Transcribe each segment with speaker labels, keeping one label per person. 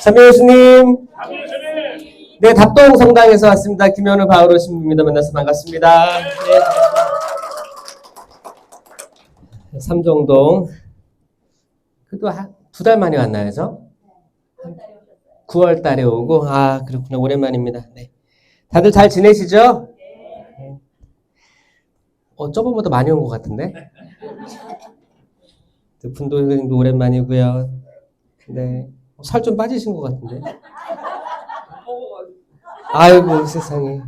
Speaker 1: 참여 예수님. 네, 답동 성당에서 왔습니다. 김현우 바오로 신부입니다. 만나서 반갑습니다. 네. 삼정동. 그래도 2달 만에 왔나요, 저? 9월 달에 오고. 아, 그렇구나. 오랜만입니다. 네. 다들 잘 지내시죠? 네. 저번보다 많이 온 것 같은데? 분도님도 오랜만이고요. 네. 살 좀 빠지신 것 같은데? 아이고, 세상에.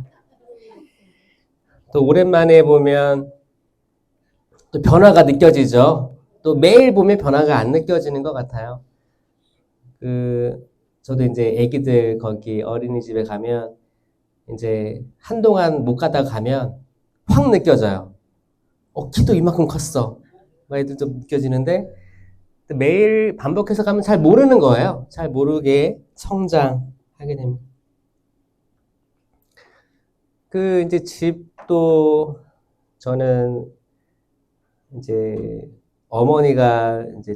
Speaker 1: 또 오랜만에 보면 또 변화가 느껴지죠. 또 매일 보면 변화가 안 느껴지는 것 같아요. 저도 이제 애기들 거기 어린이집에 가면 이제 한동안 못 가다가 가면 확 느껴져요. 키도 이만큼 컸어. 애들 좀 느껴지는데 매일 반복해서 가면 잘 모르는 거예요. 잘 모르게 성장하게 됩니다. 이제 집도 저는 이제 어머니가 이제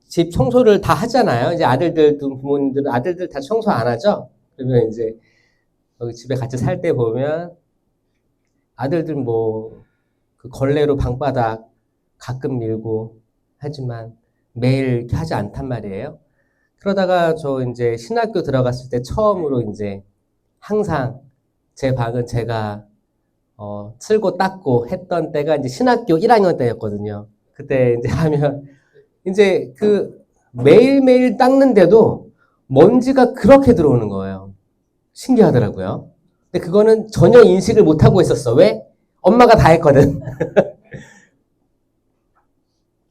Speaker 1: 집 청소를 다 하잖아요. 이제 아들들도 부모님들은 아들들 다 청소 안 하죠. 그러면 이제 여기 집에 같이 살 때 보면 아들들 그 걸레로 방바닥 가끔 밀고 하지만 매일 이렇게 하지 않단 말이에요. 그러다가 저 이제 신학교 들어갔을 때 처음으로 이제 항상 제 방은 제가 쓸고 닦고 했던 때가 이제 신학교 1학년 때였거든요. 그때 이제 하면 이제 매일매일 닦는데도 먼지가 그렇게 들어오는 거예요. 신기하더라고요. 근데 그거는 전혀 인식을 못하고 있었어. 왜? 엄마가 다 했거든.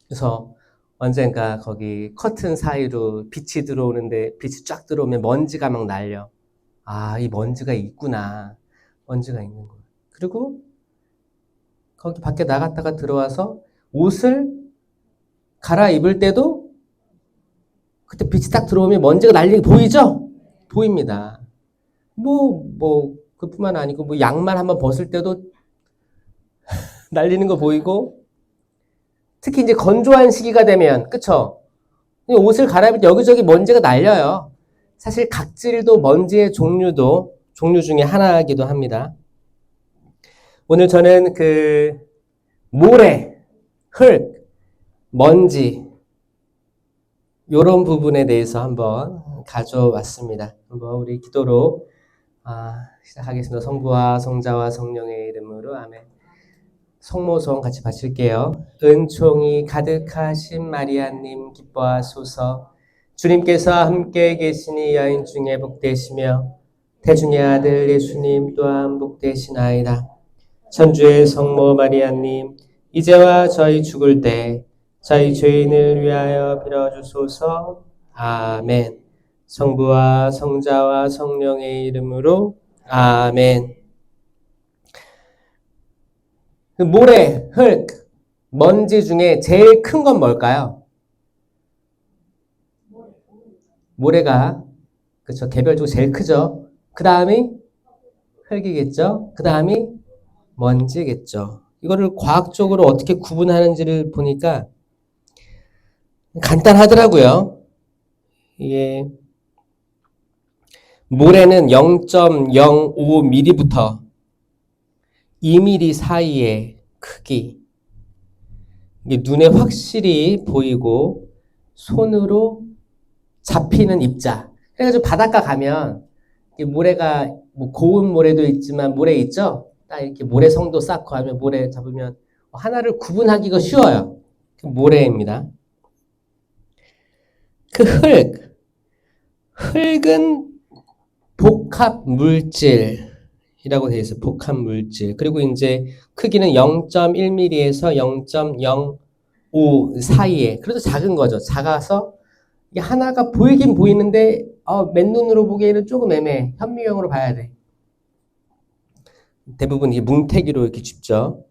Speaker 1: 그래서 언젠가 거기 커튼 사이로 빛이 들어오는데 빛이 쫙 들어오면 먼지가 막 날려. 아, 이 먼지가 있구나. 먼지가 있는 거예요. 그리고 거기 밖에 나갔다가 들어와서 옷을 갈아입을 때도 그때 빛이 딱 들어오면 먼지가 날리는 게 보이죠? 보입니다. 그뿐만 아니고 양말 한번 벗을 때도 날리는 거 보이고 특히 이제 건조한 시기가 되면 그쵸? 옷을 갈아입을 때 여기저기 먼지가 날려요. 사실 각질도 먼지의 종류 중에 하나이기도 합니다. 오늘 저는 모래, 흙, 먼지 이런 부분에 대해서 한번 가져왔습니다. 한번 우리 기도로 시작하겠습니다. 성부와 성자와 성령의 이름으로 아멘. 성모성 같이 바칠게요. 은총이 가득하신 마리아님 기뻐하소서. 주님께서 함께 계시니 여인 중에 복되시며 태중의 아들 예수님 또한 복되시나이다. 천주의 성모 마리아님 이제와 저희 죽을 때 저희 죄인을 위하여 빌어주소서. 아멘. 성부와 성자와 성령의 이름으로 아멘. 모래, 흙, 먼지 중에 제일 큰 건 뭘까요? 모래가 그렇죠. 개별적으로 제일 크죠. 그 다음이 흙이겠죠. 그 다음이 먼지겠죠. 이거를 과학적으로 어떻게 구분하는지를 보니까 간단하더라고요. 이게 모래는 0.05mm부터 2mm 사이의 크기. 이게 눈에 확실히 보이고 손으로 잡히는 입자. 그래가지고 바닷가 가면 모래가 고운 모래도 있지만 모래 있죠? 딱 이렇게 모래성도 쌓고 하면 모래 잡으면 하나를 구분하기가 쉬워요. 모래입니다. 흙은 복합 물질이라고 되어 있어요. 복합 물질. 그리고 이제 크기는 0.1mm에서 0.05 사이에. 그래도 작은 거죠. 작아서 이게 하나가 보이긴 보이는데 맨눈으로 보기에는 조금 애매해. 현미경으로 봐야 돼. 대부분 이게 뭉태기로 이렇게 짚죠.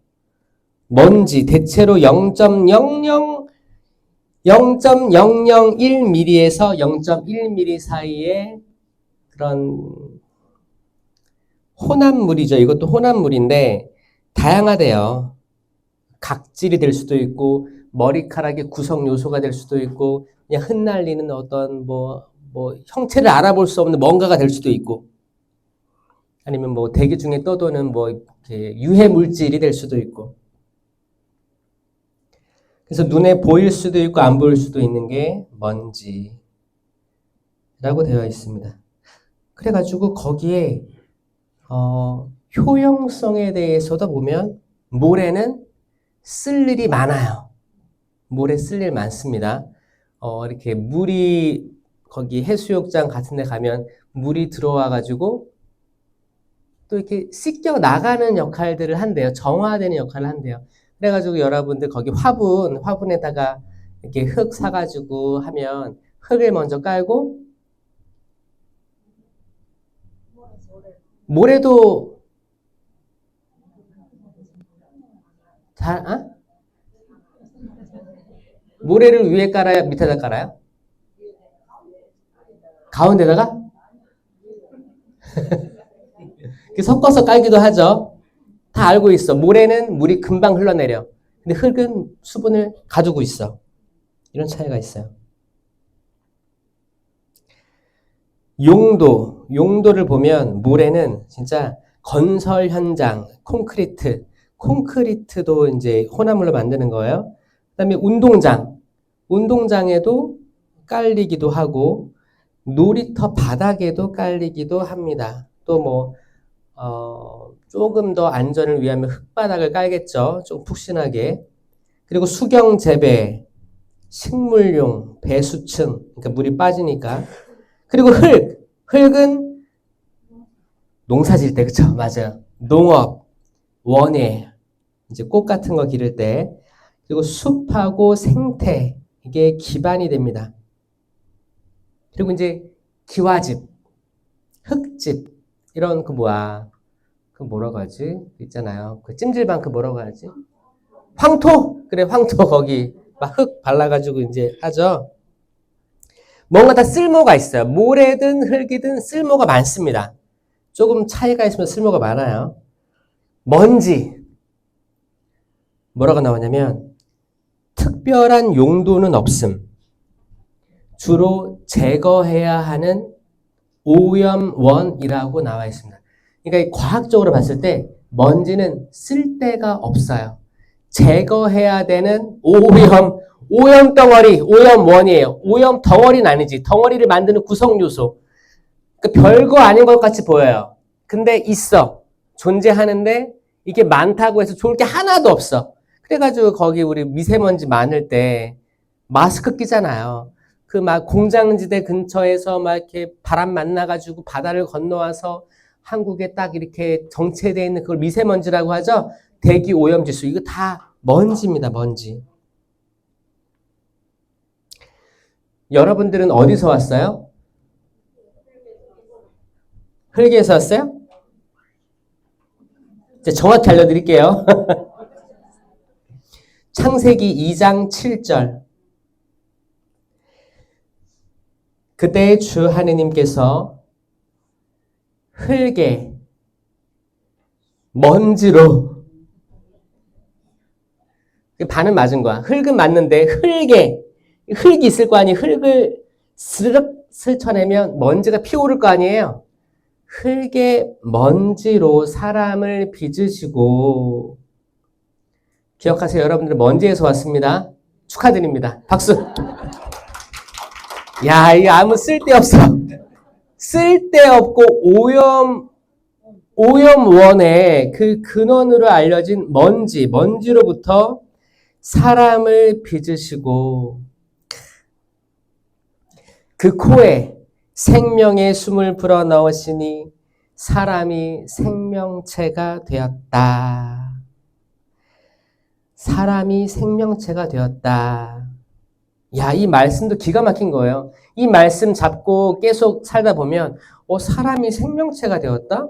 Speaker 1: 먼지 대체로 0.001mm에서 0.1mm 사이에 그런 혼합물이죠. 이것도 혼합물인데 다양하대요. 각질이 될 수도 있고 머리카락의 구성 요소가 될 수도 있고, 그냥 흩날리는 어떤 형체를 알아볼 수 없는 뭔가가 될 수도 있고, 아니면 대기 중에 떠도는 이렇게 유해 물질이 될 수도 있고. 그래서 눈에 보일 수도 있고 안 보일 수도 있는 게 먼지라고 되어 있습니다. 그래가지고 거기에 효용성에 대해서도 보면 모래는 쓸 일이 많아요. 모래 쓸 일 많습니다. 이렇게 물이 거기 해수욕장 같은 데 가면 물이 들어와가지고 또 이렇게 씻겨 나가는 역할들을 한대요. 정화되는 역할을 한대요. 그래가지고 여러분들 거기 화분에다가 이렇게 흙 사가지고 하면 흙을 먼저 깔고 모래도 모래를 위에 깔아요? 밑에다 깔아요? 가운데다가? 섞어서 깔기도 하죠. 다 알고 있어. 모래는 물이 금방 흘러내려. 근데 흙은 수분을 가두고 있어. 이런 차이가 있어요. 용도를 보면 모래는 진짜 건설 현장, 콘크리트도 이제 혼합물로 만드는 거예요. 그다음에 운동장에도 깔리기도 하고 놀이터 바닥에도 깔리기도 합니다. 또 조금 더 안전을 위하면 흙바닥을 깔겠죠. 좀 푹신하게. 그리고 수경재배, 식물용, 배수층, 그러니까 물이 빠지니까. 그리고 흙은 농사질 때, 그쵸? 맞아요. 농업, 원예, 이제 꽃 같은 거 기를 때. 그리고 숲하고 생태, 이게 기반이 됩니다. 그리고 이제 기와집, 흙집, 이런 뭐라고 하지? 있잖아요. 그 찜질방 뭐라고 하지? 황토! 그래, 황토 거기 막 흙 발라가지고 이제 하죠. 뭔가 다 쓸모가 있어요. 모래든 흙이든 쓸모가 많습니다. 조금 차이가 있으면 쓸모가 많아요. 먼지. 뭐라고 나오냐면 특별한 용도는 없음. 주로 제거해야 하는 오염원이라고 나와 있습니다. 그러니까 과학적으로 봤을 때 먼지는 쓸데가 없어요. 제거해야 되는 오염 덩어리, 오염원이에요. 오염 덩어리는 아니지. 덩어리를 만드는 구성 요소. 그러니까 별거 아닌 것 같이 보여요. 근데 있어. 존재하는데 이게 많다고 해서 좋을 게 하나도 없어. 그래가지고 거기 우리 미세먼지 많을 때 마스크 끼잖아요. 그 공장지대 근처에서 이렇게 바람 만나가지고 바다를 건너와서 한국에 딱 이렇게 정체되어 있는 그걸 미세먼지라고 하죠. 대기 오염 지수. 이거 다 먼지입니다. 먼지. 여러분들은 어디서 왔어요? 흙에서 왔어요? 이제 정확히 알려드릴게요. 창세기 2장 7절. 그때 주 하느님께서 흙에 먼지로, 반은 맞은 거야. 흙은 맞는데 흙이 있을 거 아니에요. 흙을 스르륵 스쳐내면 먼지가 피어오를 거 아니에요. 흙에 먼지로 사람을 빚으시고. 기억하세요. 여러분들 먼지에서 왔습니다. 축하드립니다. 박수. 야, 이거 아무 쓸데없어. 쓸데없고 오염원의 그 근원으로 알려진 먼지로부터 사람을 빚으시고 그 코에 생명의 숨을 불어넣으시니 사람이 생명체가 되었다. 사람이 생명체가 되었다. 야, 이 말씀도 기가 막힌 거예요. 이 말씀 잡고 계속 살다 보면 사람이 생명체가 되었다?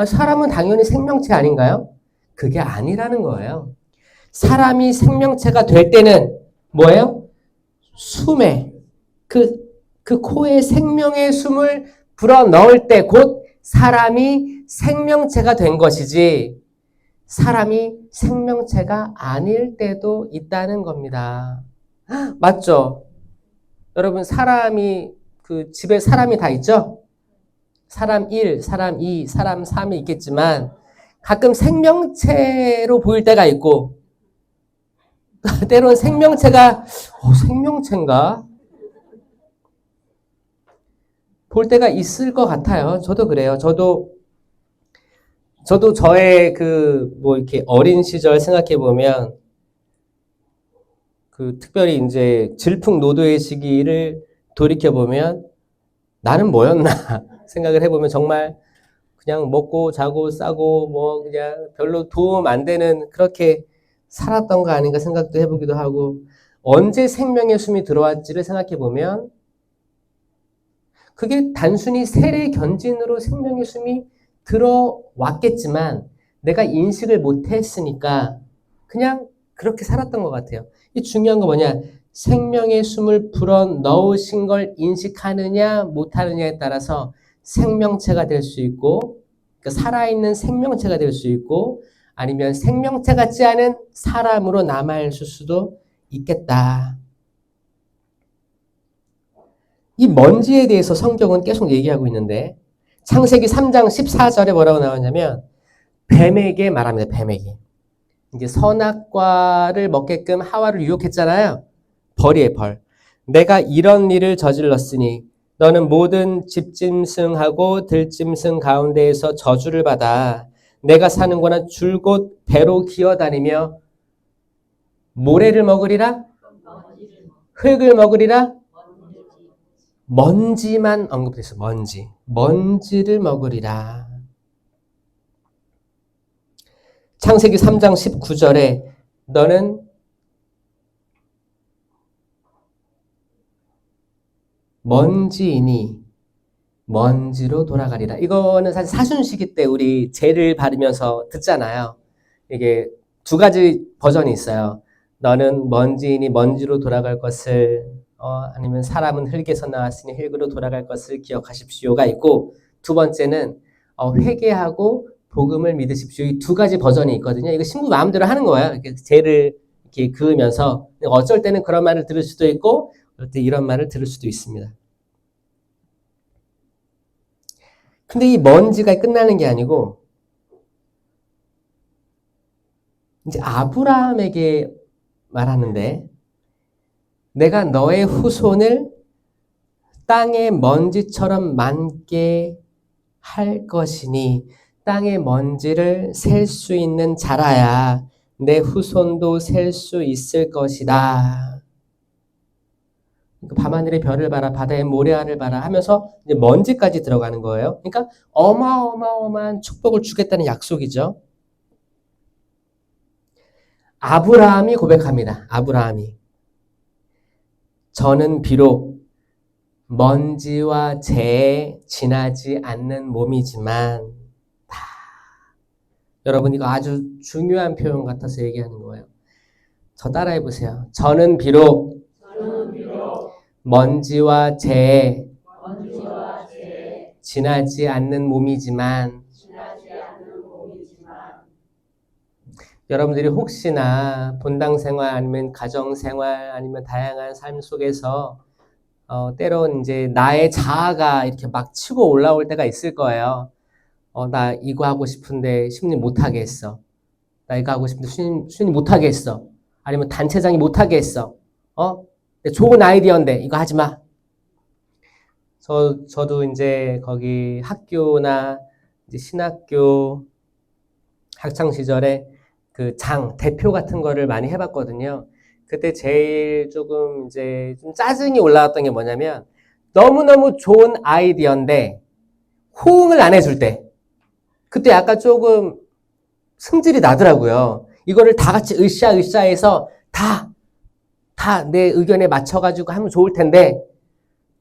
Speaker 1: 사람은 당연히 생명체 아닌가요? 그게 아니라는 거예요. 사람이 생명체가 될 때는 뭐예요? 숨에 그 코에 생명의 숨을 불어넣을 때 곧 사람이 생명체가 된 것이지, 사람이 생명체가 아닐 때도 있다는 겁니다. 맞죠? 여러분, 사람이, 그 집에 사람이 다 있죠? 사람 1, 사람 2, 사람 3이 있겠지만 가끔 생명체로 보일 때가 있고 때로는 생명체가 생명체인가? 볼 때가 있을 것 같아요. 저도 그래요. 저도 저의 이렇게 어린 시절 생각해 보면 특별히 이제 질풍노도의 시기를 돌이켜 보면 나는 뭐였나 생각을 해보면 정말 그냥 먹고 자고 싸고 뭐 그냥 별로 도움 안 되는 그렇게 살았던 거 아닌가 생각도 해보기도 하고 언제 생명의 숨이 들어왔지를 생각해 보면 그게 단순히 세례 견진으로 생명의 숨이 들어왔겠지만 내가 인식을 못했으니까 그냥 그렇게 살았던 것 같아요. 이 중요한 거 뭐냐? 생명의 숨을 불어넣으신 걸 인식하느냐 못하느냐에 따라서 생명체가 될 수 있고 그러니까 살아있는 생명체가 될 수 있고 아니면 생명체 같지 않은 사람으로 남아있을 수도 있겠다. 이 먼지에 대해서 성경은 계속 얘기하고 있는데 창세기 3장 14절에 뭐라고 나오냐면 뱀에게 말합니다. 뱀에게. 이제 선악과를 먹게끔 하와를 유혹했잖아요. 벌이에요, 벌. 내가 이런 일을 저질렀으니 너는 모든 집짐승하고 들짐승 가운데에서 저주를 받아 내가 사는 곳은 줄곧 배로 기어다니며 모래를 먹으리라? 흙을 먹으리라? 먼지만 언급됐어. 먼지를 먹으리라. 창세기 3장 19절에 너는 먼지이니 먼지로 돌아가리라. 이거는 사실 사순시기 때 우리 제를 바르면서 듣잖아요. 이게 두 가지 버전이 있어요. 너는 먼지이니 먼지로 돌아갈 것을 아니면 사람은 흙에서 나왔으니 흙으로 돌아갈 것을 기억하십시오가 있고 두 번째는 회개하고 복음을 믿으십시오. 이 두 가지 버전이 있거든요. 이거 신부 마음대로 하는 거예요. 이렇게 제를 이렇게 그으면서 어쩔 때는 그런 말을 들을 수도 있고 어쩔 때 이런 말을 들을 수도 있습니다. 근데 이 먼지가 끝나는 게 아니고 이제 아브라함에게 말하는데 내가 너의 후손을 땅의 먼지처럼 많게 할 것이니 땅의 먼지를 셀 수 있는 자라야 내 후손도 셀 수 있을 것이다. 밤하늘의 별을 봐라, 바다의 모래알을 봐라 하면서 이제 먼지까지 들어가는 거예요. 그러니까 어마어마한 축복을 주겠다는 약속이죠. 아브라함이 고백합니다. 아브라함이. 저는 비록 먼지와 재에 지나지 않는 몸이지만 여러분 이거 아주 중요한 표현 같아서 얘기하는 거예요. 저 따라해 보세요. 저는 비록 먼지와 재에 지나지 않는 몸이지만 여러분들이 혹시나 본당 생활 아니면 가정 생활 아니면 다양한 삶 속에서 때론 이제 나의 자아가 이렇게 막 치고 올라올 때가 있을 거예요. 나 이거 하고 싶은데 신부님 못하게 했어. 나 이거 하고 싶은데 신부님 못하게 했어. 아니면 단체장이 못하게 했어. 좋은 아이디어인데 이거 하지 마. 저도 이제 거기 학교나 이제 신학교 학창 시절에 그 대표 같은 거를 많이 해봤거든요. 그때 제일 조금 이제 좀 짜증이 올라왔던 게 뭐냐면 너무너무 좋은 아이디어인데 호응을 안 해줄 때 그때 약간 조금 승질이 나더라고요. 이거를 다 같이 으쌰으쌰해서 다 내 의견에 맞춰가지고 하면 좋을 텐데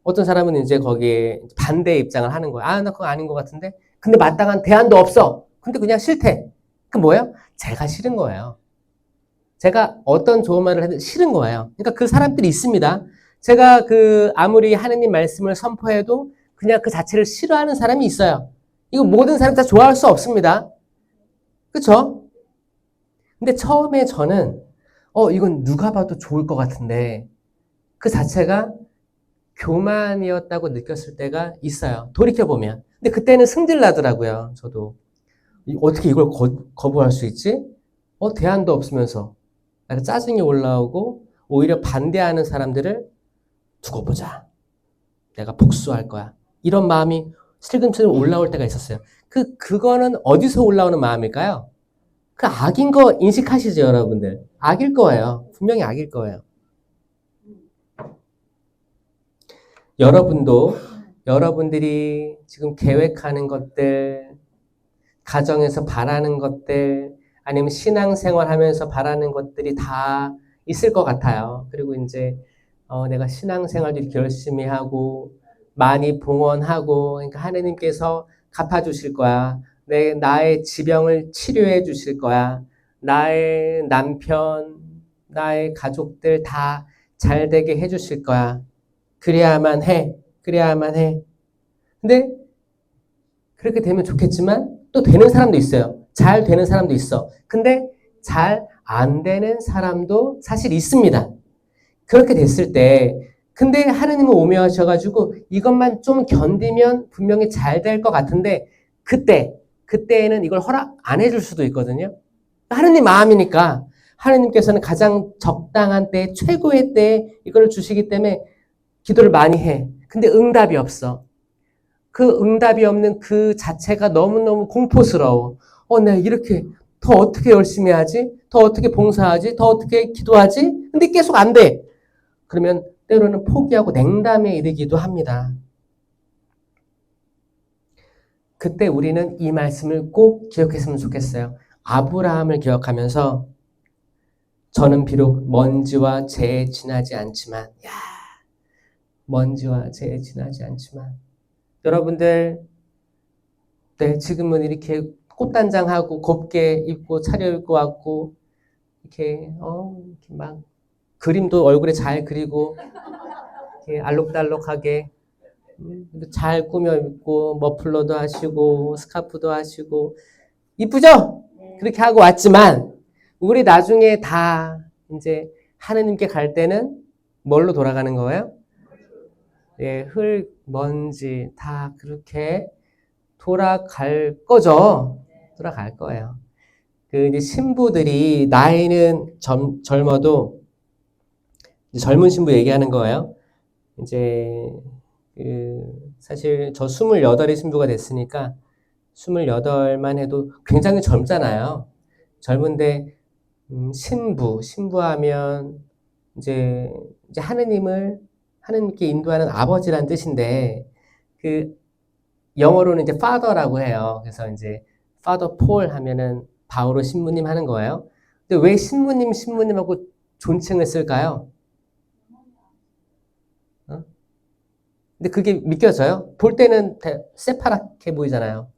Speaker 1: 어떤 사람은 이제 거기에 반대 입장을 하는 거야. 나 그거 아닌 것 같은데. 근데 마땅한 대안도 없어. 근데 그냥 싫대. 그 뭐예요? 제가 싫은 거예요. 제가 어떤 좋은 말을 해도 싫은 거예요. 그러니까 그 사람들이 있습니다. 제가 아무리 하느님 말씀을 선포해도 그냥 그 자체를 싫어하는 사람이 있어요. 이거 모든 사람 다 좋아할 수 없습니다. 그쵸? 근데 처음에 저는 이건 누가 봐도 좋을 것 같은데 그 자체가 교만이었다고 느꼈을 때가 있어요. 돌이켜보면. 근데 그때는 승질 나더라고요. 저도. 어떻게 이걸 거부할 수 있지? 대안도 없으면서. 약간 짜증이 올라오고 오히려 반대하는 사람들을 두고 보자. 내가 복수할 거야. 이런 마음이 슬금슬금 올라올 때가 있었어요. 그거는 어디서 올라오는 마음일까요? 그 악인 거 인식하시죠, 여러분들? 악일 거예요. 분명히 악일 거예요. 여러분도 여러분들이 지금 계획하는 것들, 가정에서 바라는 것들, 아니면 신앙생활 하면서 바라는 것들이 다 있을 것 같아요. 그리고 이제 내가 신앙생활도 이렇게 열심히 하고 많이 봉헌하고 그러니까 하느님께서 갚아주실 거야. 나의 지병을 치료해 주실 거야. 나의 남편, 나의 가족들 다 잘 되게 해 주실 거야. 그래야만 해. 그래야만 해. 근데 그렇게 되면 좋겠지만 또 되는 사람도 있어요. 잘 되는 사람도 있어. 근데 잘 안 되는 사람도 사실 있습니다. 그렇게 됐을 때 근데 하느님은 오묘하셔가지고 이것만 좀 견디면 분명히 잘 될 것 같은데 그때에는 이걸 허락 안 해줄 수도 있거든요. 하느님 마음이니까 하느님께서는 가장 적당한 때 최고의 때에 이걸 주시기 때문에 기도를 많이 해. 근데 응답이 없어. 그 응답이 없는 그 자체가 너무너무 공포스러워. 내가 이렇게 더 어떻게 열심히 하지? 더 어떻게 봉사하지? 더 어떻게 기도하지? 근데 계속 안 돼. 그러면 때로는 포기하고 냉담에 이르기도 합니다. 그때 우리는 이 말씀을 꼭 기억했으면 좋겠어요. 아브라함을 기억하면서 저는 비록 먼지와 재에 지나지 않지만 먼지와 재에 지나지 않지만 여러분들 네, 지금은 이렇게 꽃단장하고 곱게 입고 차려입고 왔고 이렇게 이렇게 막 그림도 얼굴에 잘 그리고 이렇게 알록달록하게 잘 꾸며 입고 머플러도 하시고 스카프도 하시고 이쁘죠? 그렇게 하고 왔지만 우리 나중에 다 이제 하느님께 갈 때는 뭘로 돌아가는 거예요? 예, 흙, 먼지 다 그렇게 돌아갈 거죠. 돌아갈 거예요. 이제 신부들이 나이는 젊어도 젊은 신부 얘기하는 거예요. 이제 사실 저 28의 신부가 됐으니까 28만 해도 굉장히 젊잖아요. 젊은데 신부하면 이제 하느님께 인도하는 아버지란 뜻인데 영어로는 이제 father라고 해요. 그래서 이제 father Paul 하면은 바오로 신부님 하는 거예요. 근데 왜 신부님하고 존칭을 쓸까요? 근데 그게 믿겨져요? 볼 때는 새파랗게 보이잖아요.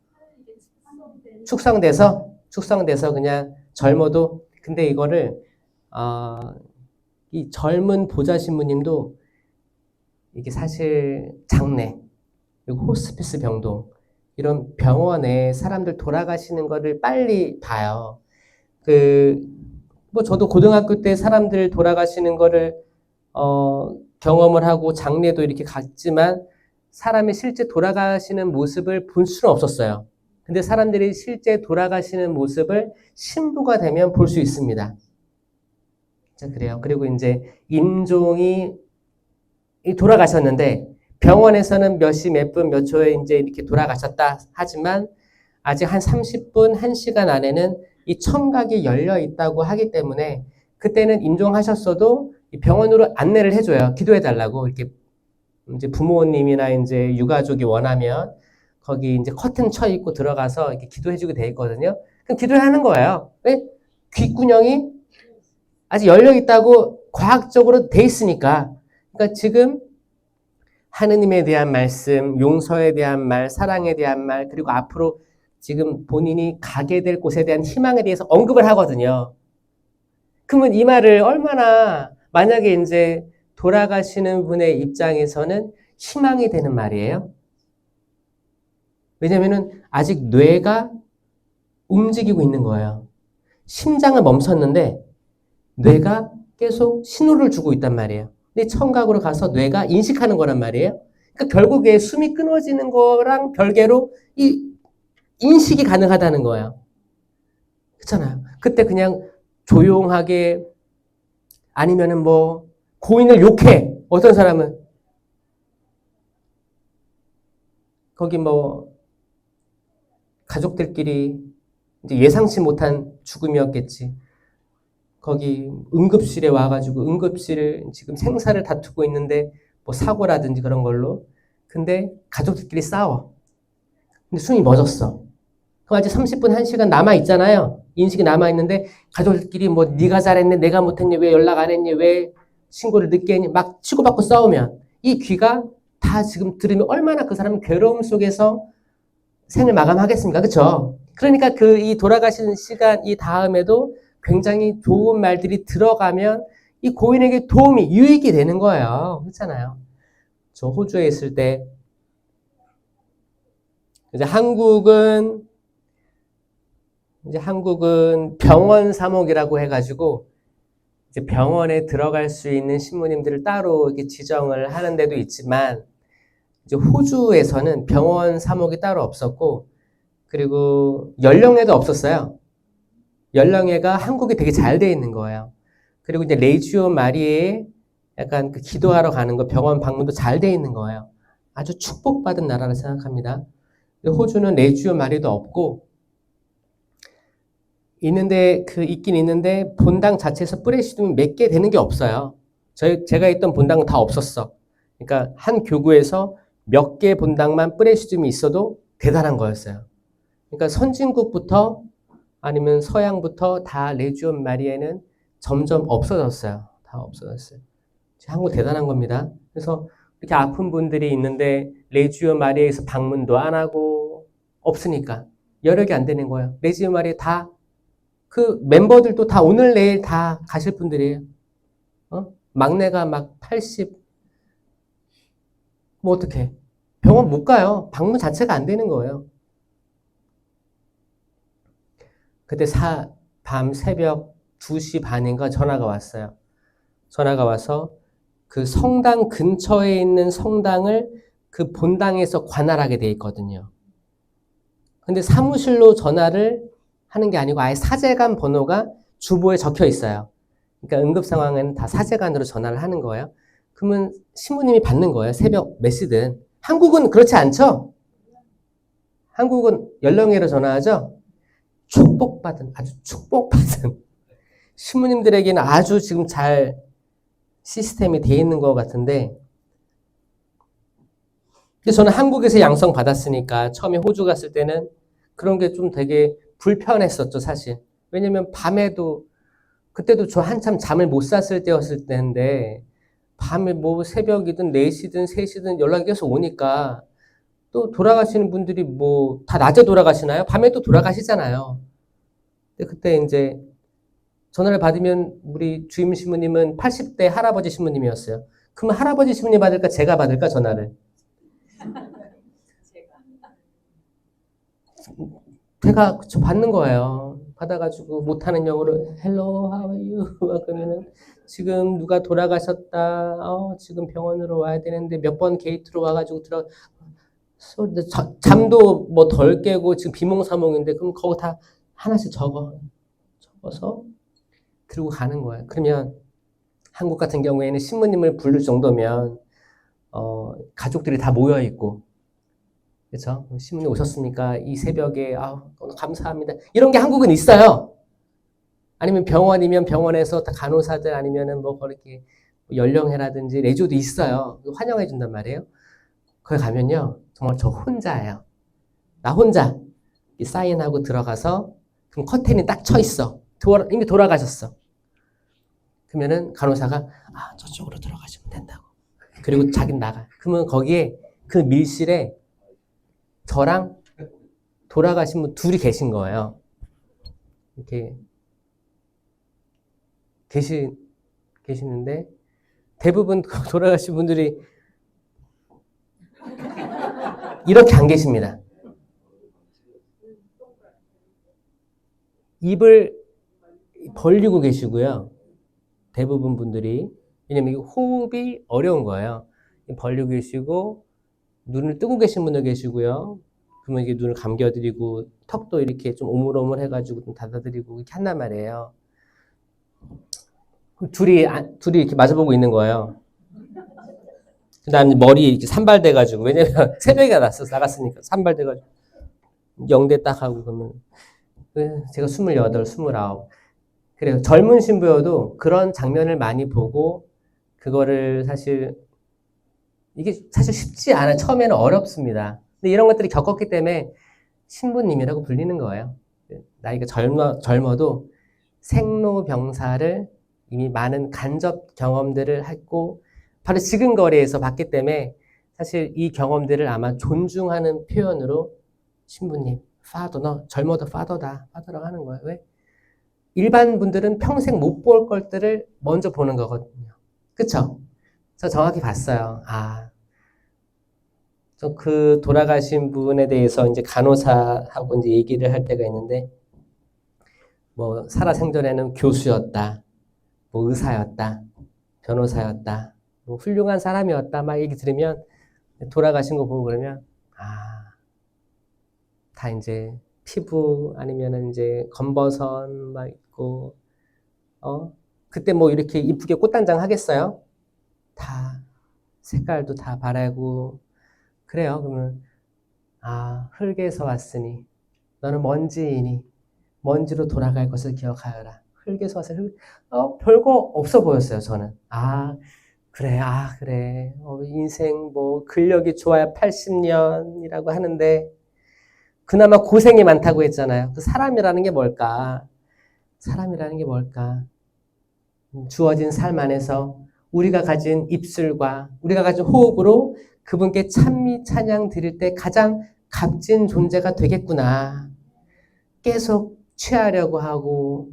Speaker 1: 축성돼서 그냥 젊어도 근데 이거를 이 젊은 보좌 신부님도 이게 사실 장례 그리고 호스피스 병동 이런 병원에 사람들 돌아가시는 거를 빨리 봐요. 뭐 저도 고등학교 때 사람들 돌아가시는 거를 경험을 하고 장례도 이렇게 갔지만 사람이 실제 돌아가시는 모습을 볼 수는 없었어요. 근데 사람들이 실제 돌아가시는 모습을 신부가 되면 볼 수 있습니다. 자, 그래요. 그리고 이제 임종이 돌아가셨는데 병원에서는 몇 시, 몇 분, 몇 초에 이제 이렇게 돌아가셨다 하지만 아직 한 30분, 1시간 안에는 이 청각이 열려 있다고 하기 때문에 그때는 임종하셨어도 병원으로 안내를 해줘요. 기도해달라고. 이렇게 이제 부모님이나 이제 유가족이 원하면 거기 이제 커튼 쳐 입고 들어가서 이렇게 기도해주게 돼 있거든요. 그럼 기도를 하는 거예요. 왜? 귓구녕이 아직 열려 있다고 과학적으로 돼 있으니까. 그러니까 지금 하느님에 대한 말씀, 용서에 대한 말, 사랑에 대한 말, 그리고 앞으로 지금 본인이 가게 될 곳에 대한 희망에 대해서 언급을 하거든요. 그러면 이 말을 얼마나 만약에 이제 돌아가시는 분의 입장에서는 희망이 되는 말이에요. 왜냐면은 아직 뇌가 움직이고 있는 거예요. 심장을 멈췄는데 뇌가 계속 신호를 주고 있단 말이에요. 근데 청각으로 가서 뇌가 인식하는 거란 말이에요. 그러니까 결국에 숨이 끊어지는 거랑 별개로 이 인식이 가능하다는 거예요. 그렇잖아요. 그때 그냥 조용하게 아니면은 뭐 고인을 욕해. 어떤 사람은 거기 뭐 가족들끼리 이제 예상치 못한 죽음이었겠지. 거기 응급실에 와가지고 응급실 지금 생사를 다투고 있는데 뭐 사고라든지 그런 걸로. 근데 가족들끼리 싸워. 근데 숨이 멎었어. 그럼 아직 30분, 1시간 남아있잖아요. 인식이 남아있는데 가족들끼리 뭐 네가 잘했네, 내가 못했니, 왜 연락 안 했니, 왜 신고를 늦게 했니 막 치고받고 싸우면 이 귀가 다 지금 들으면 얼마나 그 사람은 괴로움 속에서 생을 마감하겠습니까? 그렇죠? 그러니까 그 이 돌아가시는 시간 이 다음에도 굉장히 좋은 말들이 들어가면 이 고인에게 도움이 유익이 되는 거예요. 그렇잖아요. 저 호주에 있을 때 이제 한국은 병원 사목이라고 해가지고 이제 병원에 들어갈 수 있는 신부님들을 따로 이렇게 지정을 하는 데도 있지만 이제 호주에서는 병원 사목이 따로 없었고 그리고 연령회도 없었어요. 연령회가 한국이 되게 잘 돼 있는 거예요. 그리고 이제 레지오 마리에 약간 그 기도하러 가는 거 병원 방문도 잘 돼 있는 거예요. 아주 축복받은 나라라 생각합니다. 호주는 레지오 마리도 없고 있긴 있는데 본당 자체에서 뿌레시즘이 몇 개 되는 게 없어요. 제가 있던 본당은 다 없었어. 그러니까 한 교구에서 몇 개 본당만 뿌레시즘이 있어도 대단한 거였어요. 그러니까 선진국부터 아니면 서양부터 다 레지온 마리에는 점점 없어졌어요. 다 없어졌어요. 한국 대단한 겁니다. 그래서 이렇게 아픈 분들이 있는데 레지온 마리에서 방문도 안 하고 없으니까 여력이 안 되는 거예요. 레지온 마리에 다 그 멤버들도 다 오늘 내일 다 가실 분들이에요. 막내가 막 80, 뭐 어떡해. 병원 못 가요. 방문 자체가 안 되는 거예요. 그때 밤 새벽 2시 반인가 전화가 왔어요. 전화가 와서 그 성당 근처에 있는 성당을 그 본당에서 관할하게 돼 있거든요. 근데 사무실로 전화를 하는 게 아니고 아예 사제관 번호가 주보에 적혀 있어요. 그러니까 응급 상황에는 다 사제관으로 전화를 하는 거예요. 그러면 신부님이 받는 거예요. 새벽 몇 시든. 한국은 그렇지 않죠? 한국은 연령회로 전화하죠? 아주 축복받은 신부님들에게는 아주 지금 잘 시스템이 돼 있는 것 같은데 저는 한국에서 양성 받았으니까 처음에 호주 갔을 때는 그런 게 좀 되게 불편했었죠, 사실. 왜냐면 밤에도 그때도 저 한참 잠을 못 잤을 때였을 때인데 밤에 뭐 새벽이든 4시든 3시든 연락이 계속 오니까 또 돌아가시는 분들이 뭐 다 낮에 돌아가시나요? 밤에 또 돌아가시잖아요. 근데 그때 이제 전화를 받으면 우리 주임 신부님은 80대 할아버지 신부님이었어요. 그럼 할아버지 신부님 받을까 제가 받을까 전화를? 제가 받는 거예요. 받아가지고 못하는 영어로 Hello, how are you? 그러면은 지금 누가 돌아가셨다. 지금 병원으로 와야 되는데 몇 번 게이트로 와가지고 잠도 뭐 덜 깨고 지금 비몽사몽인데 그럼 거기 다 하나씩 적어서 들고 가는 거예요. 그러면 한국 같은 경우에는 신부님을 부를 정도면 가족들이 다 모여 있고 그렇죠? 신부님 오셨습니까? 이 새벽에 오늘 감사합니다. 이런 게 한국은 있어요. 아니면 병원이면 병원에서 간호사들 아니면은 뭐 그렇게 연령회라든지 레조도 있어요. 환영해 준단 말이에요. 거기 가면요. 정말 저 혼자예요. 나 혼자 사인하고 들어가서 그럼 커튼이 딱 쳐 있어. 이미 돌아가셨어. 그러면은 간호사가 저쪽으로 들어가시면 된다고. 그리고 자기는 나가. 그러면 거기에 그 밀실에 저랑 돌아가신 분 둘이 계신 거예요. 이렇게 계시는데 대부분 돌아가신 분들이 이렇게 안 계십니다. 입을 벌리고 계시고요. 대부분 분들이. 왜냐면 이게 호흡이 어려운 거예요. 벌리고 계시고 눈을 뜨고 계신 분도 계시고요. 그러면 이게 눈을 감겨드리고 턱도 이렇게 좀 오물오물 해가지고 좀 닫아드리고 이렇게 한단 말이에요. 둘이 이렇게 마주보고 있는 거예요. 그 다음에 머리 이렇게 산발돼가지고, 왜냐면 새벽에 나갔으니까 산발돼가지고, 영대 딱 하고 그러면, 제가 28, 29. 그래요. 젊은 신부여도 그런 장면을 많이 보고, 그거를 사실, 이게 사실 쉽지 않아. 처음에는 어렵습니다. 근데 이런 것들이 겪었기 때문에 신부님이라고 불리는 거예요. 나이가 젊어도 생로병사를 이미 많은 간접 경험들을 했고 바로 지금 거리에서 봤기 때문에 사실 이 경험들을 아마 존중하는 표현으로 신부님, 파더, 너 젊어도 파더라고 하는 거예요. 왜? 일반 분들은 평생 못 볼 것들을 먼저 보는 거거든요. 그쵸? 저 정확히 봤어요. 저 그 돌아가신 분에 대해서 이제 간호사하고 이제 얘기를 할 때가 있는데, 뭐 살아생전에는 교수였다, 뭐 의사였다, 변호사였다, 뭐 훌륭한 사람이었다, 막 얘기 들으면 돌아가신 거 보고 그러면 다 이제 피부 아니면은 이제 검버선 막 있고 그때 뭐 이렇게 이쁘게 꽃단장 하겠어요? 다 색깔도 다 바라고 그래요. 그러면 흙에서 왔으니 너는 먼지이니 먼지로 돌아갈 것을 기억하여라. 흙에서 와서 별거 없어 보였어요. 저는 그래. 인생 뭐 근력이 좋아야 80년이라고 하는데 그나마 고생이 많다고 했잖아요. 그 사람이라는 게 뭘까? 사람이라는 게 뭘까? 주어진 삶 안에서 우리가 가진 입술과 우리가 가진 호흡으로 그분께 찬미 찬양 드릴 때 가장 값진 존재가 되겠구나. 계속 취하려고 하고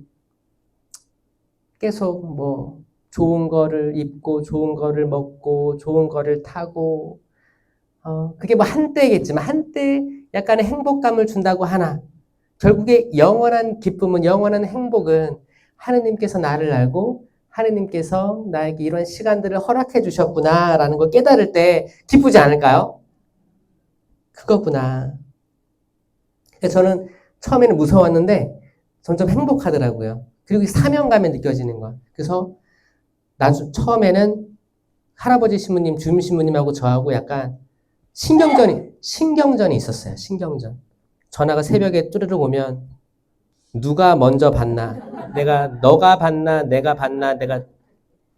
Speaker 1: 계속 뭐 좋은 거를 입고 좋은 거를 먹고 좋은 거를 타고 그게 뭐 한때겠지만 한때 약간의 행복감을 준다고 하나 결국에 영원한 기쁨은 영원한 행복은 하느님께서 나를 알고 하느님께서 나에게 이런 시간들을 허락해 주셨구나라는 걸 깨달을 때 기쁘지 않을까요? 그거구나. 저는 처음에는 무서웠는데 점점 행복하더라고요. 그리고 사명감이 느껴지는 거. 그래서 처음에는 할아버지 신부님, 주임 신부님하고 저하고 약간 신경전이 있었어요. 신경전. 전화가 새벽에 뚜르륵 오면 누가 먼저 받나? 너가 받나? 내가 받나? 내가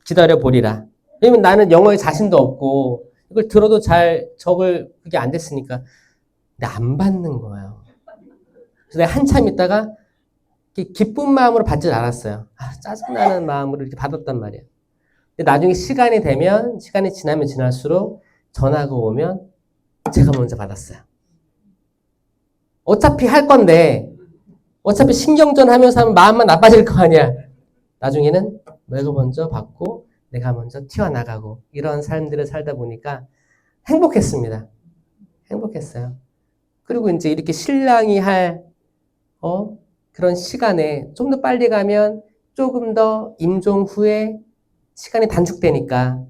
Speaker 1: 기다려 보리라. 왜냐면 나는 영어에 자신도 없고 이걸 들어도 잘 그게 안 됐으니까. 근데 안 받는 거예요. 그래서 내가 한참 있다가 기쁜 마음으로 받질 않았어요. 짜증나는 마음으로 이렇게 받았단 말이에요. 근데 나중에 시간이 지나면 지날수록 전화가 오면 제가 먼저 받았어요. 어차피 할 건데, 어차피 신경전 하면서 하면 마음만 나빠질 거 아니야. 나중에는 내가 먼저 받고, 내가 먼저 튀어나가고, 이런 삶들을 살다 보니까 행복했습니다. 행복했어요. 그리고 이제 이렇게 신랑이 할, 그런 시간에 좀 더 빨리 가면 조금 더 임종 후에 시간이 단축되니까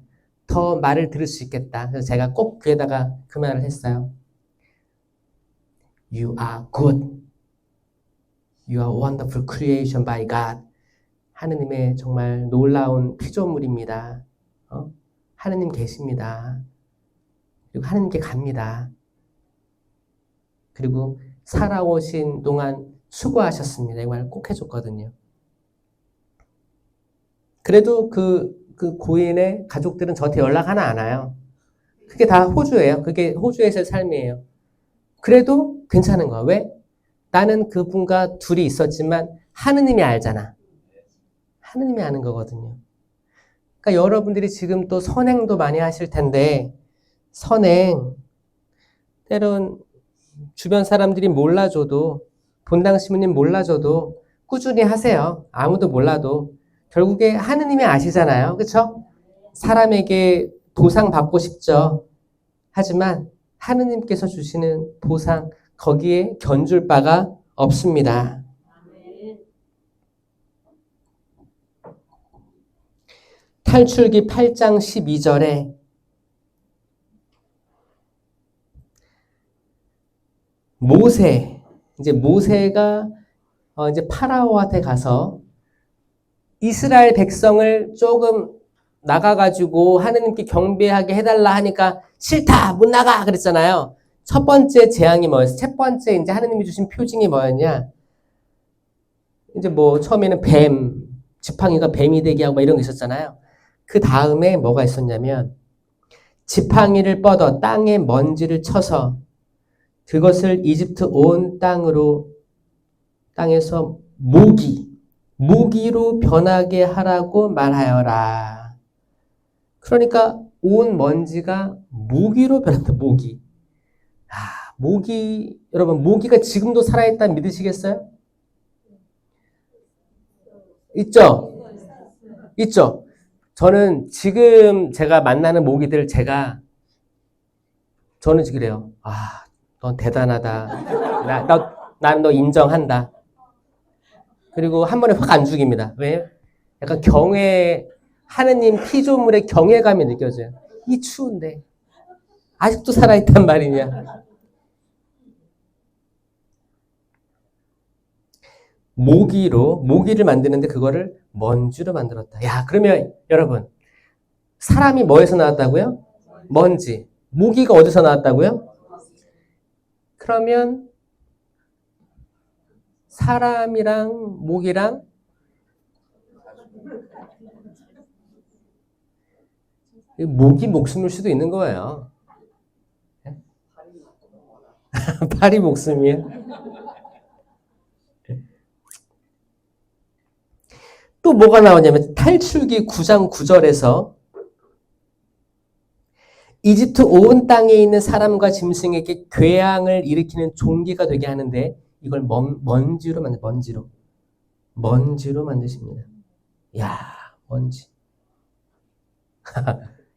Speaker 1: 더 말을 들을 수 있겠다. 그래서 제가 꼭 귀에다가 그 말을 했어요. You are good. You are wonderful creation by God. 하느님의 정말 놀라운 피조물입니다. 하느님 계십니다. 그리고 하느님께 갑니다. 그리고 살아오신 동안 수고하셨습니다. 이 말 꼭 해줬거든요. 그래도 그 고인의 가족들은 저한테 연락 하나 안 와요. 그게 다 호주예요. 그게 호주에서의 삶이에요. 그래도 괜찮은 거야. 왜? 나는 그분과 둘이 있었지만 하느님이 알잖아. 하느님이 아는 거거든요. 그러니까 여러분들이 지금 또 선행도 많이 하실 텐데 선행 때론 주변 사람들이 몰라줘도 본당 신부님 몰라줘도 꾸준히 하세요. 아무도 몰라도 결국에 하느님이 아시잖아요. 그렇죠? 사람에게 보상 받고 싶죠. 하지만 하느님께서 주시는 보상 거기에 견줄 바가 없습니다. 탈출기 8장 12절에 모세가 이제 파라오한테 가서 이스라엘 백성을 조금 나가가지고 하느님께 경배하게 해달라 하니까 싫다, 못 나가 그랬잖아요. 첫 번째 재앙이 뭐였어요? 첫 번째 이제 하느님이 주신 표징이 뭐였냐? 이제 뭐 처음에는 지팡이가 뱀이 되게 하고 막 이런 게 있었잖아요. 그 다음에 뭐가 있었냐면 지팡이를 뻗어 땅에 먼지를 쳐서 그것을 이집트 온 땅에서 모기로 변하게 하라고 말하여라. 그러니까 온 먼지가 모기로 변한다. 여러분 모기가 지금도 살아있다는 믿으시겠어요? 있죠? 있죠? 저는 지금 제가 만나는 모기들 저는 지금 그래요. 넌 대단하다. 나는 너 인정한다. 그리고 한 번에 확 안 죽입니다. 왜? 약간 하느님 피조물의 경외감이 느껴져요. 이 추운데 아직도 살아있단 말이냐. 모기를 만드는데 그거를 먼지로 만들었다. 야, 그러면 여러분 사람이 뭐에서 나왔다고요? 먼지. 모기가 어디서 나왔다고요? 그러면 사람이랑 모기랑 모기 목숨일 수도 있는 거예요. 파리 목숨이에요. 또 뭐가 나오냐면 탈출기 9장 9절에서 이집트 온 땅에 있는 사람과 짐승에게 괴양을 일으키는 종기가 되게 하는데 이걸 먼지로 만드십니다. 야, 먼지.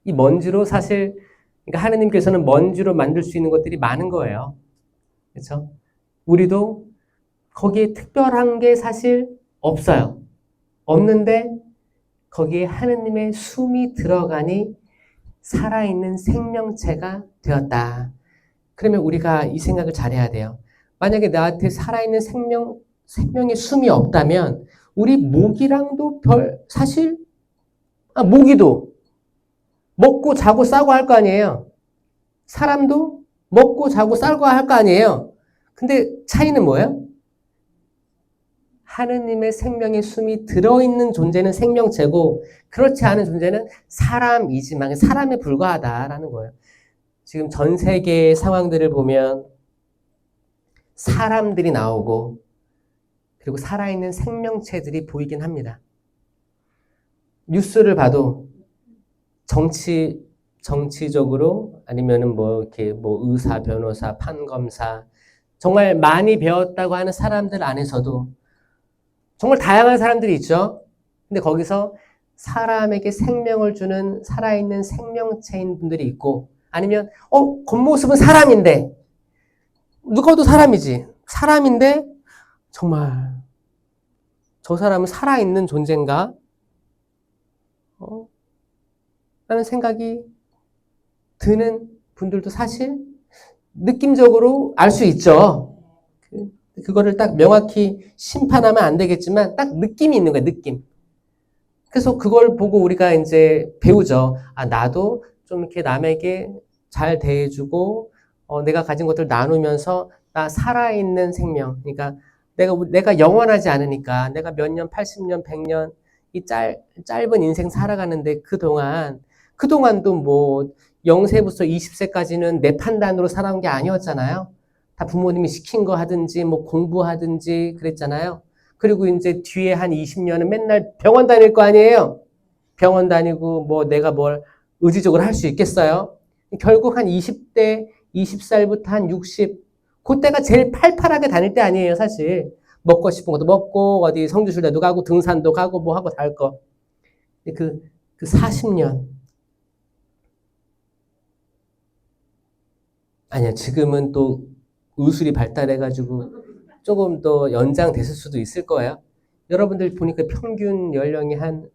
Speaker 1: 이 먼지로 사실 그러니까 하느님께서는 먼지로 만들 수 있는 것들이 많은 거예요. 그렇죠? 우리도 거기에 특별한 게 사실 없어요. 없는데 거기에 하느님의 숨이 들어가니 살아있는 생명체가 되었다. 그러면 우리가 이 생각을 잘해야 돼요. 만약에 나한테 살아있는 생명의 숨이 없다면 우리 모기랑도 사실 모기도 먹고 자고 싸고 할 거 아니에요. 사람도 먹고 자고 싸고 할 거 아니에요. 근데 차이는 뭐예요? 하느님의 생명의 숨이 들어있는 존재는 생명체고 그렇지 않은 존재는 사람이지만 사람에 불과하다라는 거예요. 지금 전 세계의 상황들을 보면 사람들이 나오고 그리고 살아있는 생명체들이 보이긴 합니다. 뉴스를 봐도 정치적으로 아니면은 이렇게 의사, 변호사, 판검사 정말 많이 배웠다고 하는 사람들 안에서도 정말 다양한 사람들이 있죠. 근데 거기서 사람에게 생명을 주는 살아있는 생명체인 분들이 있고 아니면 겉모습은 사람인데 누가 봐도 사람이지. 사람인데 정말 저 사람은 살아있는 존재인가? 라는 생각이 드는 분들도 사실 느낌적으로 알 수 있죠. 그거를 딱 명확히 심판하면 안 되겠지만 딱 느낌이 있는 거예요. 느낌. 그래서 그걸 보고 우리가 이제 배우죠. 나도 좀 이렇게 남에게 잘 대해주고 내가 가진 것들 나누면서 나 살아있는 생명. 그러니까 내가 영원하지 않으니까 내가 몇 년, 80년, 100년 이 짧은 인생 살아가는데 그동안도 0세부터 20세까지는 내 판단으로 살아온 게 아니었잖아요. 다 부모님이 시킨 거 하든지 공부하든지 그랬잖아요. 그리고 이제 뒤에 한 20년은 맨날 병원 다닐 거 아니에요. 병원 다니고 내가 뭘 의지적으로 할 수 있겠어요? 결국 한 20대, 20살부터 한 60, 그때가 제일 팔팔하게 다닐 때 아니에요, 사실. 먹고 싶은 것도 먹고, 어디 성주실대도 가고, 등산도 가고, 하고 다 할 거. 그 40년. 아니야, 지금은 또 의술이 발달해가지고 조금 더 연장됐을 수도 있을 거예요. 여러분들 보니까 평균 연령이 한